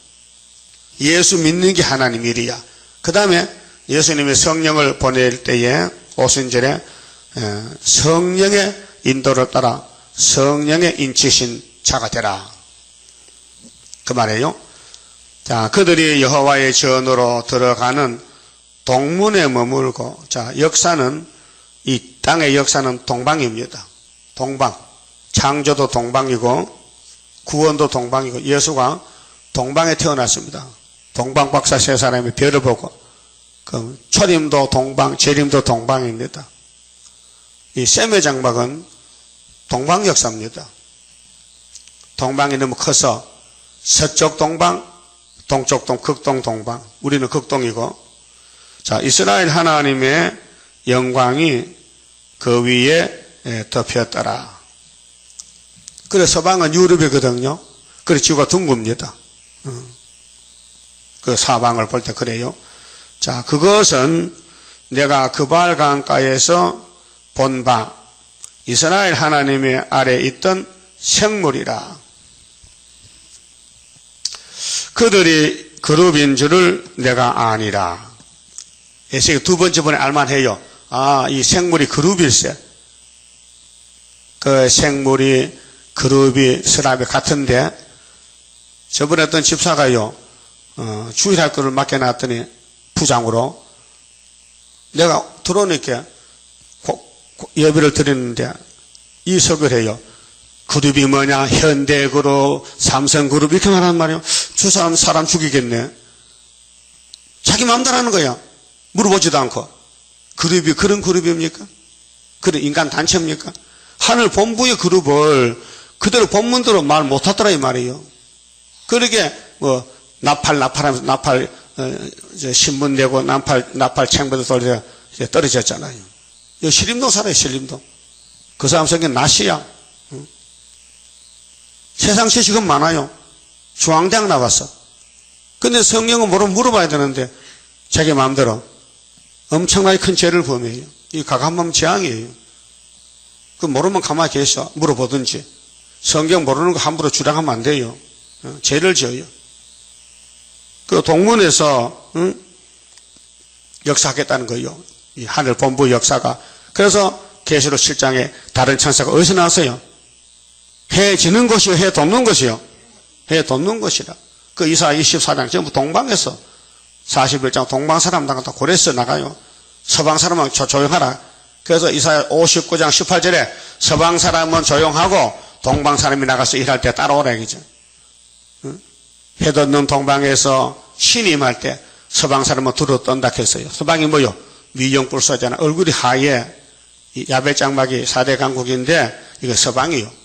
예수 믿는 게 하나님 일이야. 그 다음에 예수님의 성령을 보낼 때에 오순절에 성령의 인도를 따라 성령의 인치신 자가 되라. 그 말이에요. 자, 그들이 여호와의 전으로 들어가는 동문에 머물고, 자, 역사는, 이 땅의 역사는 동방입니다. 동방. 창조도 동방이고, 구원도 동방이고, 예수가 동방에 태어났습니다. 동방 박사 세 사람이 별을 보고, 그 초림도 동방, 재림도 동방입니다. 이 셈의 장막은 동방 역사입니다. 동방이 너무 커서 서쪽 동방, 동쪽 동, 극동 동방. 우리는 극동이고, 자, 이스라엘 하나님의 영광이 그 위에 덮였더라. 그래서 서방은 유럽이거든요. 그래서 지구가 둥굽니다. 그 사방을 볼 때 그래요. 자, 그것은 내가 그발 강가에서 본 바 이스라엘 하나님의 아래 있던 생물이라. 그들이 그룹인 줄을 내가 아니라. 에세겔 두 번째 번에 알만해요. 이 생물이 그룹일세. 그 생물이 그룹이 서랍이 같은데, 저번에 어떤 집사가요, 주일할 거를 맡겨놨더니 부장으로 내가 들어오니까 예배를 드리는데 이 설교를 해요. 그룹이 뭐냐? 현대그룹, 삼성그룹 이렇게 말하는 말이에요. 저 사람 죽이겠네. 자기 마음대로 하는 거야. 물어보지도 않고. 그룹이 그런 그룹입니까? 그런 인간 단체입니까? 하늘 본부의 그룹을 그대로 본문대로 말 못하더라 이 말이에요. 그러게 나팔하면서 나팔 신문 내고 나팔 챙겨도 돌려 떨어졌잖아요. 이 신림동 살아요. 신림동. 그 사람 성격 낫이야. 세상 지식은 많아요. 중앙대학 나왔어. 근데 성경은 물어봐야 되는데 자기 마음대로 엄청나게 큰 죄를 범해요. 이 가감함 재앙이에요. 그 모르면 가만히 계셔. 물어보든지. 성경 모르는 거 함부로 주장하면 안 돼요. 죄를 지어요. 그 동문에서 역사하겠다는 거예요. 이 하늘 본부 역사가. 그래서 계시록 7장에 다른 천사가 어디서 나왔어요? 해 지는 것이요, 해 돋는 것이요. 해 돋는 것이라. 그 이사 24장 전부 동방에서 41장 동방 사람 나가다 고레스 나가요. 서방 사람은 조용하라. 그래서 이사야 59장 18절에 서방 사람은 조용하고 동방 사람이 나가서 일할 때 따라오라 이거죠. 해 돋는 동방에서 신이 임할 때 서방 사람은 두루 떤다 했어요. 서방이 뭐요? 미용불 쏘잖아. 얼굴이 하얘. 야벨장막이 4대 강국인데 이거 서방이요.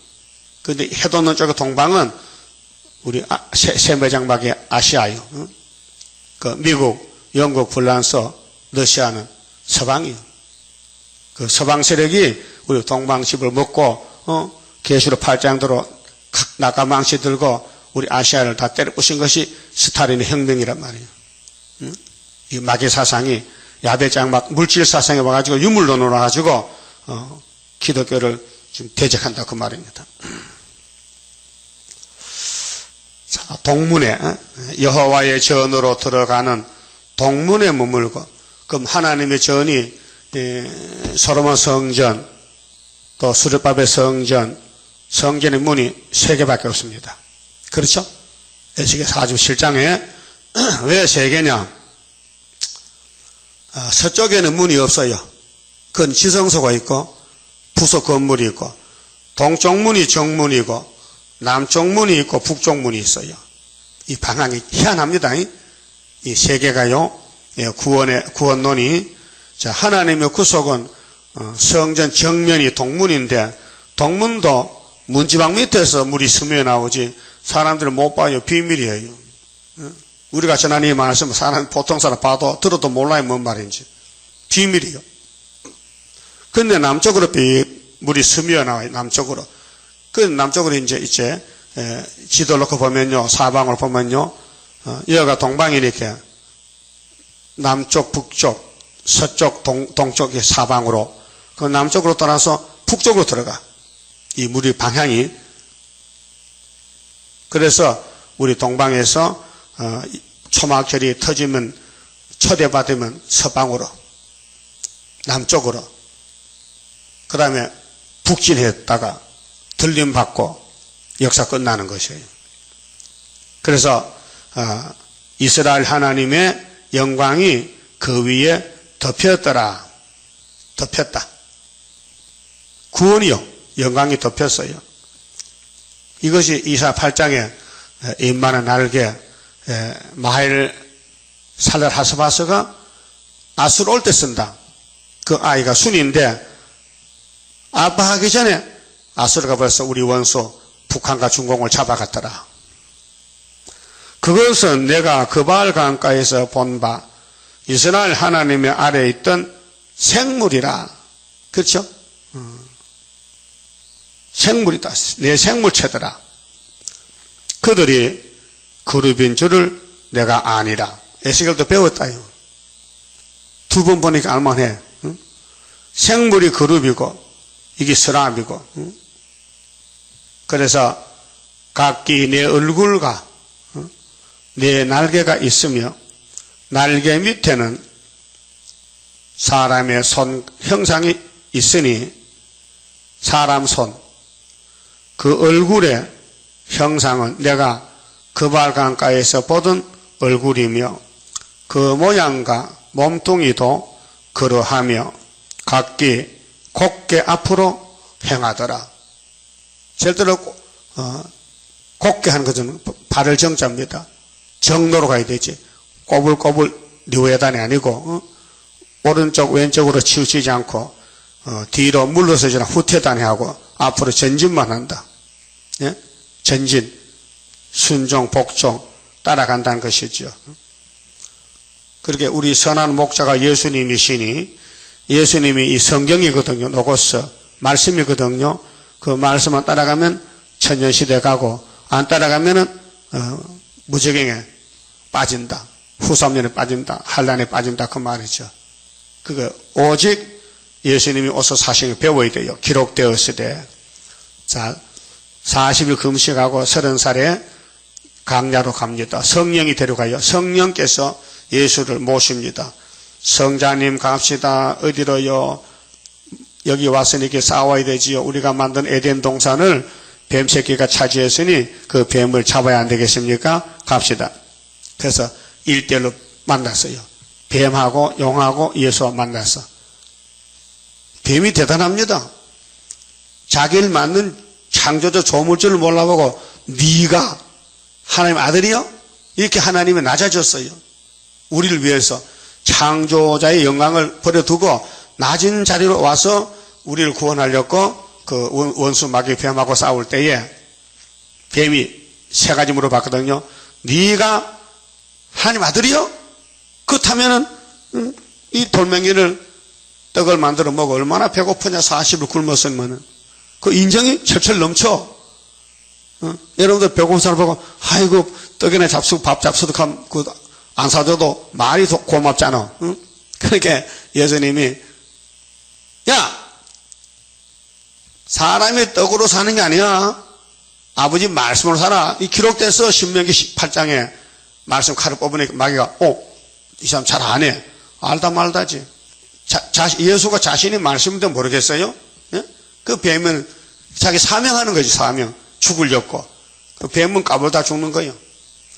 근데 해 돋는 쪽의 동방은 우리 세매장막이 아시아요. 그 미국, 영국, 프랑스, 러시아는 서방이요. 그 서방 세력이 우리 동방집을 먹고 계시록 8장대로 나가망치 들고 우리 아시아를 다 때려 부신 것이 스탈린의 혁명이란 말이에요. 이 마귀 사상이 야벨장막 물질 사상에 와가지고 유물로 놀아가지고 기독교를 지금 대적한다 그 말입니다. 자, 동문에 여호와의 전으로 들어가는 동문에 머물고, 그럼 하나님의 전이 솔로몬 성전 또 수르바벨 성전, 성전의 문이 3개밖에 없습니다. 그렇죠? 에스겔 47장에 왜 3개냐? 서쪽에는 문이 없어요. 그건 지성소가 있고 부속 건물이 있고, 동쪽 문이 정문이고 남쪽 문이 있고 북쪽 문이 있어요. 이 방향이 희한합니다. 이 3개가요 구원론이. 자, 하나님의 구속은 성전 정면이 동문인데 동문도 문지방 밑에서 물이 스며 나오지 사람들은 못 봐요. 비밀이에요. 우리가 하나님의 말씀을 보통 사람 봐도 들어도 몰라요. 뭔 말인지. 비밀이요. 근데 남쪽으로 물이 스며 나와요. 남쪽으로. 그 남쪽으로 이제 지도를 놓고 보면요. 사방을 보면요. 여기가 동방이니까 남쪽, 북쪽, 서쪽, 동쪽이 사방으로, 그 남쪽으로 떠나서 북쪽으로 들어가. 이 물의 방향이. 그래서 우리 동방에서 초막절이 터지면 초대받으면 서방으로, 남쪽으로, 그 다음에 북진했다가 들림받고 역사 끝나는 것이에요. 그래서 이스라엘 하나님의 영광이 그 위에 덮였더라. 덮였다. 구원이요. 영광이 덮였어요. 이것이 이사 8장에 인마는 날개 마헬 살렐 하스바스가 아수르 올 때 쓴다. 그 아이가 순인데 아빠하기 전에 아수르가 벌써 우리 원수 북한과 중공을 잡아갔더라. 그것은 내가 그바알 강가에서 본 바 이스라엘 하나님의 아래에 있던 생물이라. 그렇죠? 생물이다. 내 생물체더라. 그들이 그룹인 줄을 내가 아니라. 에스겔도 배웠다요. 2번 보니까 알만해. 생물이 그룹이고 이게 서랍이고. 그래서 각기 내 얼굴과 네 날개가 있으며 날개 밑에는 사람의 손 형상이 있으니 사람 손, 그 얼굴의 형상은 내가 그발강가에서 보던 얼굴이며 그 모양과 몸뚱이도 그러하며 각기 곧게 앞으로 행하더라. 절대로 곧게 하는 것은 발을 정자입니다. 정로로 가야 되지. 꼬불꼬불 류회단이 아니고 오른쪽 왼쪽으로 치우치지 않고 뒤로 물러서지나 후퇴단이 하고 앞으로 전진만 한다. 예? 전진, 순종, 복종 따라간다는 것이죠. 그렇게 우리 선한 목자가 예수님이시니 예수님이 이 성경이거든요. 로고스 말씀이거든요. 그 말씀만 따라가면 천년시대 가고 안 따라가면은 무적행에 빠진다. 후삼년에 빠진다. 한란에 빠진다. 그 말이죠. 그거 오직 예수님이 오서 사실을 배워야 돼요. 기록되었으되. 자, 40일 금식하고 30살에 강야로 갑니다. 성령이 데려가요. 성령께서 예수를 모십니다. 성자님 갑시다. 어디로요? 여기 왔으니 이렇게 싸워야 되지요. 우리가 만든 에덴 동산을 뱀 새끼가 차지했으니 그 뱀을 잡아야 안 되겠습니까? 갑시다. 그래서 1대1로 만났어요. 뱀하고 용하고 예수와 만났어. 뱀이 대단합니다. 자기를 만든 창조주 조물주를 몰라보고 네가 하나님 아들이요? 이렇게 하나님이 낮아졌어요. 우리를 위해서 창조자의 영광을 버려두고 낮은 자리로 와서 우리를 구원하려고 그 원수 마귀 뱀하고 싸울 때에 뱀이 세 가지 물어봤거든요. 네가 하나님 아들이요? 그렇다면은 이 돌멩이를 떡을 만들어 먹어 얼마나 배고프냐. 40을 굶었으면은 그 인정이 철철 넘쳐. 여러분들 배고픈 사람 보고 아이고 떡이나 잡수고 밥 잡수도 안 사줘도 말이 고맙잖아. 그렇게 예수님이 야 사람이 떡으로 사는 게 아니야. 아버지 말씀으로 살아. 이 기록돼서 신명기 18장에 말씀 칼을 뽑으니 마귀가 이 사람 잘 안 해. 알다 말다지. 예수가 자신이 말씀인데 모르겠어요? 예? 그 뱀은 자기 사명하는 거지. 사명. 죽으려고. 그 뱀은 까불다 죽는 거예요.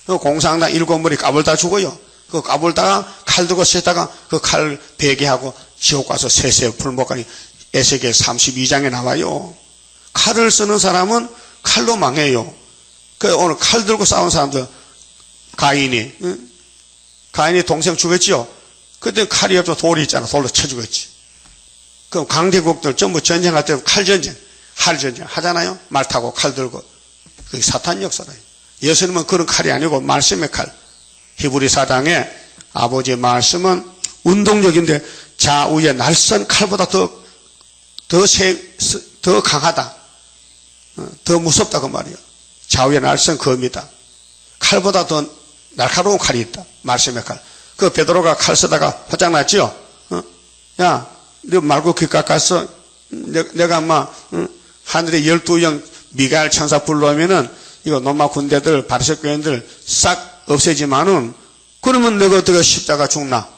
그 공상당 7머리 까불다 죽어요. 그 까불다가 칼 들고 세다가 그 칼 베개하고 지옥 가서 세세 풀목하니 에스겔 32장에 나와요. 칼을 쓰는 사람은 칼로 망해요. 그 오늘 칼 들고 싸운 사람들 가인이 동생 죽였지요. 그때 칼이 없어 돌이 있잖아. 돌로 쳐 죽였지. 그럼 강대국들 전부 전쟁할 때 칼전쟁, 활전쟁 하잖아요. 말 타고 칼 들고. 그게 사탄 역사라요. 예수님은 그런 칼이 아니고 말씀의 칼. 히브리 4장에 아버지의 말씀은 운동적인데 좌우의 날선 칼보다 더 강하다. 더 무섭다 그 말이에요. 좌우의 날선 검이다. 칼보다 더 날카로운 칼이 있다. 말씀의 칼. 그 베드로가 칼 쓰다가 화장 났지요. 야, 너 말고 귀 깎았어. 내가 아마 하늘에 12영 미가엘 천사 불러오면은 이거 로마 군대들 바리새 교인들 싹 없애지만은 그러면 너가 어떻게 십자가 죽나?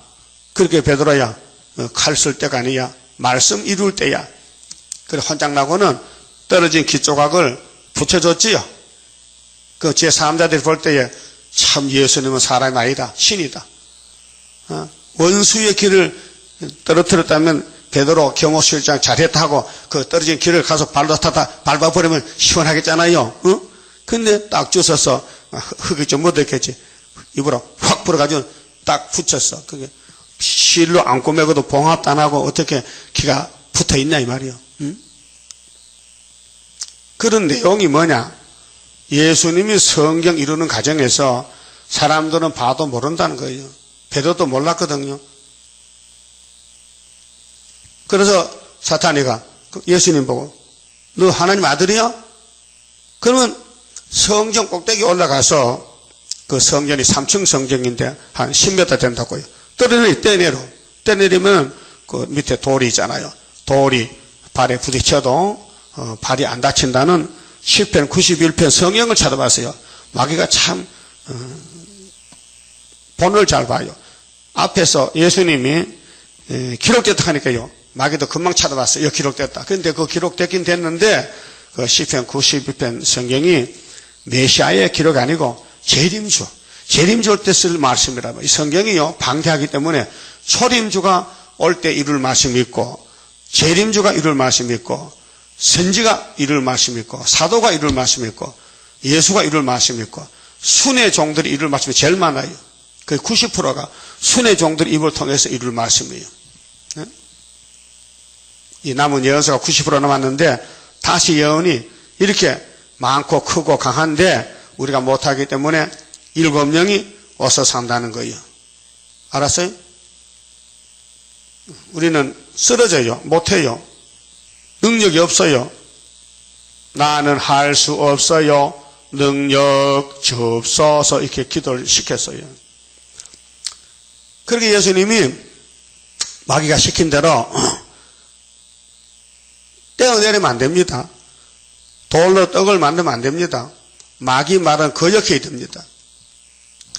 그렇게 베드로야 칼 쓸 때가 아니야. 말씀 이룰 때야. 그래 헌장나고는 떨어진 귀 조각을 붙여줬지요. 그 제3자들이 볼 때에 참 예수님은 사람이 아니다. 신이다. 원수의 길을 떨어뜨렸다면 베드로 경호실장 잘했다 하고 그 떨어진 길을 가서 발로 타다 밟아버리면 시원하겠잖아요. 근데 딱 주워서 흙이 좀 묻었겠지. 입으로 확 불어가지고 딱 붙였어. 그게 실로 안고 매고도 봉합도 안 하고 어떻게 기가 붙어 있냐 이 말이요. 그런 내용이 뭐냐? 예수님이 성경 이루는 과정에서 사람들은 봐도 모른다는 거예요. 베드로도 몰랐거든요. 그래서 사탄이가 예수님 보고 너 하나님 아들이야? 그러면 성전 꼭대기 올라가서 그 성전이 3층 성전인데 한 10m 된다고요. 떼내리면 그 밑에 돌이 있잖아요. 돌이 발에 부딪혀도 발이 안 다친다는 10편 91편 성경을 찾아봤어요. 마귀가 참 본을 잘 봐요. 앞에서 예수님이 기록됐다 하니까요. 마귀도 금방 찾아봤어요. 여기 기록됐다. 그런데 그 기록됐긴 됐는데 그 시편 92편 성경이 메시아의 기록이 아니고 재림주 올 때 쓸 말씀이라고. 이 성경이요 방대하기 때문에 초림주가 올 때 이룰 말씀이 있고 재림주가 이룰 말씀이 있고 선지가 이룰 말씀이 있고 사도가 이룰 말씀이 있고 예수가 이룰 말씀이 있고 순의 종들이 이룰 말씀이 제일 많아요. 그 90%가 순의 종들이 입을 통해서 이룰 말씀이에요. 이 남은 예언서가 90% 남았는데 다시 예언이 이렇게 많고 크고 강한데 우리가 못하기 때문에 7명이 어서 산다는 거예요. 알았어요? 우리는 쓰러져요. 못해요. 능력이 없어요. 나는 할 수 없어요. 능력 주옵소서 이렇게 기도를 시켰어요. 그렇게 예수님이 마귀가 시킨 대로 떼어내리면 안 됩니다. 돌로 떡을 만들면 안 됩니다. 마귀 말은 거역해야 됩니다.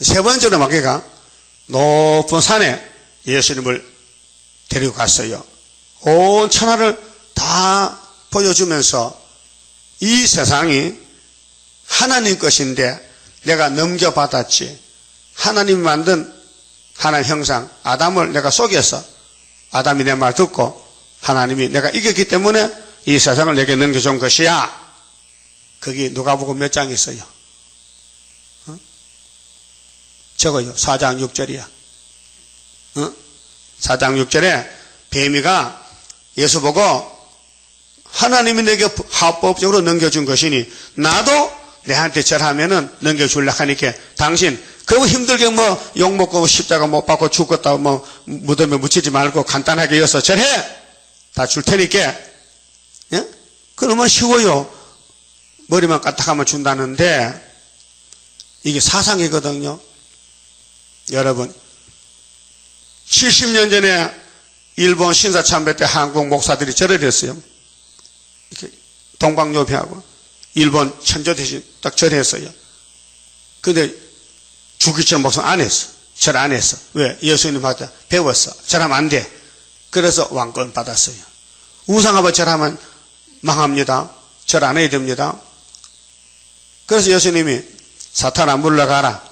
세 번째로 마귀가 높은 산에 예수님을 데리고 갔어요. 온 천하를 다 보여주면서 이 세상이 하나님 것인데 내가 넘겨받았지. 하나님이 만든 하나님 형상 아담을 내가 속였어. 아담이 내 말 듣고 하나님이 내가 이겼기 때문에 이 세상을 내게 넘겨준 것이야. 거기 누가복음 몇 장 있어요? 저거요. 4장 6절이야. 4장 6절에 뱀이가 예수 보고 하나님이 내게 합법적으로 넘겨준 것이니 나도 내한테 절하면은 넘겨줄라 하니까 당신 그거 힘들게 뭐 욕먹고 십자가 못 받고 죽었다 뭐 무덤에 묻히지 말고 간단하게 여서 절해 다 줄 테니까 예? 그러면 쉬워요. 머리만 까딱하면 준다는데 이게 사상이거든요. 여러분 70년 전에 일본 신사참배 때 한국 목사들이 절을 했어요. 이렇게 동방요배하고 일본 천조 대신 딱 절했어요. 근데 주기철 목사 안 했어. 절 안 했어. 왜? 예수님한테 배웠어. 절하면 안 돼. 그래서 왕권 받았어요. 우상아버 절하면 망합니다. 절 안 해야 됩니다. 그래서 예수님이 사탄아 물러가라.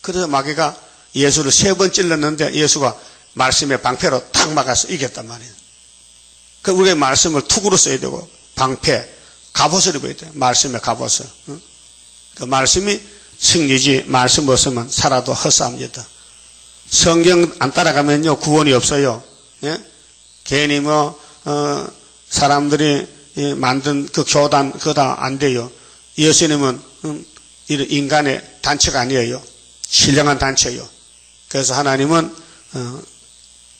그래서 마귀가 예수를 3번 찔렀는데 예수가 말씀의 방패로 탁 막아서 이겼단 말이에요. 그 우리가 말씀을 투구로 써야 되고 방패, 갑옷을 입어야 돼요. 말씀의 갑옷을. 그 말씀이 승리지 말씀 없으면 살아도 헛사합니다. 성경 안 따라가면요 구원이 없어요. 예? 괜히 사람들이 만든 그 교단 그거 다 안 돼요. 예수님은 이런 인간의 단체가 아니에요. 신령한 단체예요. 그래서 하나님은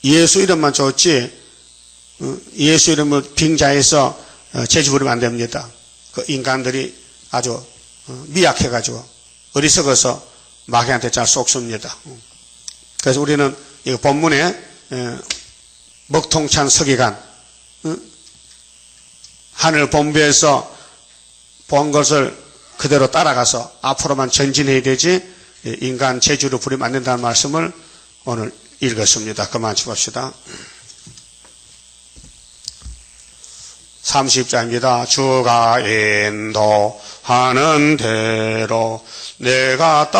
예수 이름만 줬지 예수 이름을 빙자해서 죄 부리면 안 됩니다. 그 인간들이 아주 미약해가지고 어리석어서 마귀한테 잘 속습니다. 그래서 우리는 이 본문에 먹통찬 서기관 하늘 본부에서 본 것을 그대로 따라가서 앞으로만 전진해야 되지 인간 재주로 부리면 안 된다는 말씀을 오늘 읽었습니다. 그만 줍시다. 30장입니다. 주가 인도하는 대로 내가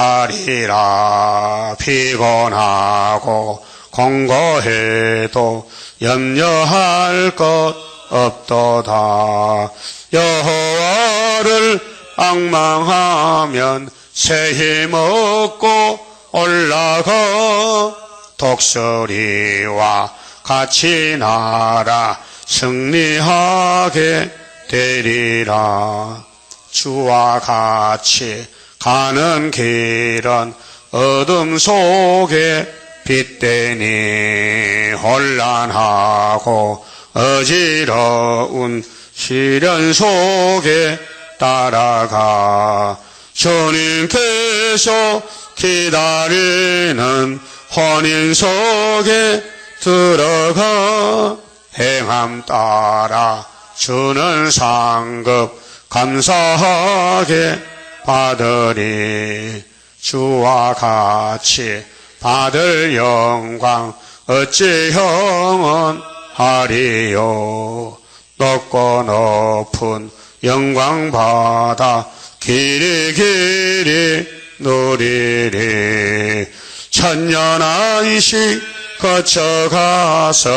따라가리라. 피곤하고 공고해도 염려할 것 없도다. 여호와를 앙망하면 새 힘 얻고 올라가 독수리와 같이 날아 승리하게 되리라. 주와 같이 가는 길은 어둠 속에 빛되니 혼란하고 어지러운 시련 속에 따라가 주님께서 기다리는 혼인 속에 들어가 행함 따라 주는 상급 감사하게 받으리. 주와 같이 받을 영광 어찌 형은 하리요. 높고 높은 영광 받아 길이 길이 누리리. 천년 안식 거쳐가서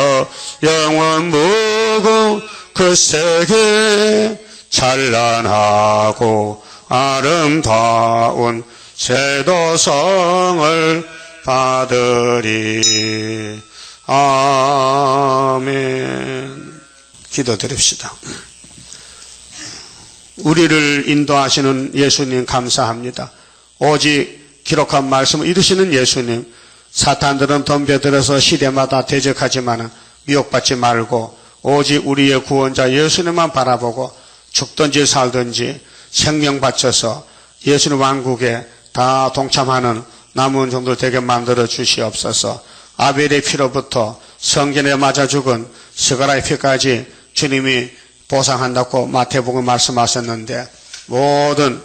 영원 무궁 그 세계 찬란하고 아름다운 세도성을 받으리. 아멘. 기도드립시다. 우리를 인도하시는 예수님 감사합니다. 오직 기록한 말씀을 이루시는 예수님, 사탄들은 덤벼들어서 시대마다 대적하지만 미혹받지 말고 오직 우리의 구원자 예수님만 바라보고 죽든지 살든지 생명 바쳐서 예수님 왕국에 다 동참하는 남은 종들 되게 만들어 주시옵소서. 아벨의 피로부터 성전에 맞아 죽은 스가랴의 피까지 주님이 보상한다고 마태복음 말씀하셨는데 모든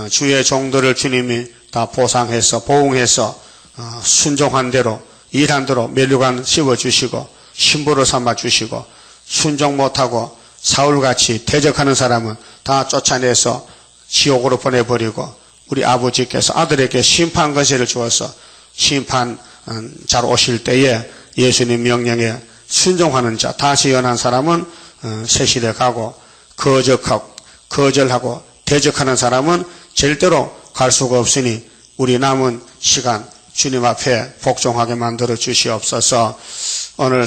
주의 종들을 주님이 다 보상해서 보응해서 순종한 대로 일한 대로 멸류관 씌워주시고 신부로 삼아주시고 순종 못하고 사울같이 대적하는 사람은 다 쫓아내서 지옥으로 보내버리고 우리 아버지께서 아들에게 심판 권세를 주어서 심판자로 오실 때에 예수님 명령에 순종하는 자 다시 연한 사람은 세실에 가고 거절하고 대적하는 사람은 절대로 갈 수가 없으니 우리 남은 시간 주님 앞에 복종하게 만들어 주시옵소서. 오늘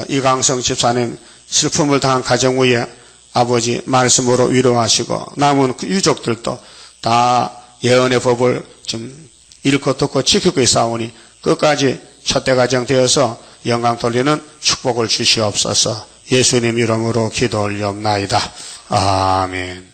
이강성 집사님 슬픔을 당한 가정 위에 아버지 말씀으로 위로하시고 남은 그 유족들도 다 예언의 법을 좀 읽고 듣고 지키고 있사오니 끝까지 첫대 가정 되어서 영광 돌리는 축복을 주시옵소서. 예수님 이름으로 기도 올리옵나이다. 아멘.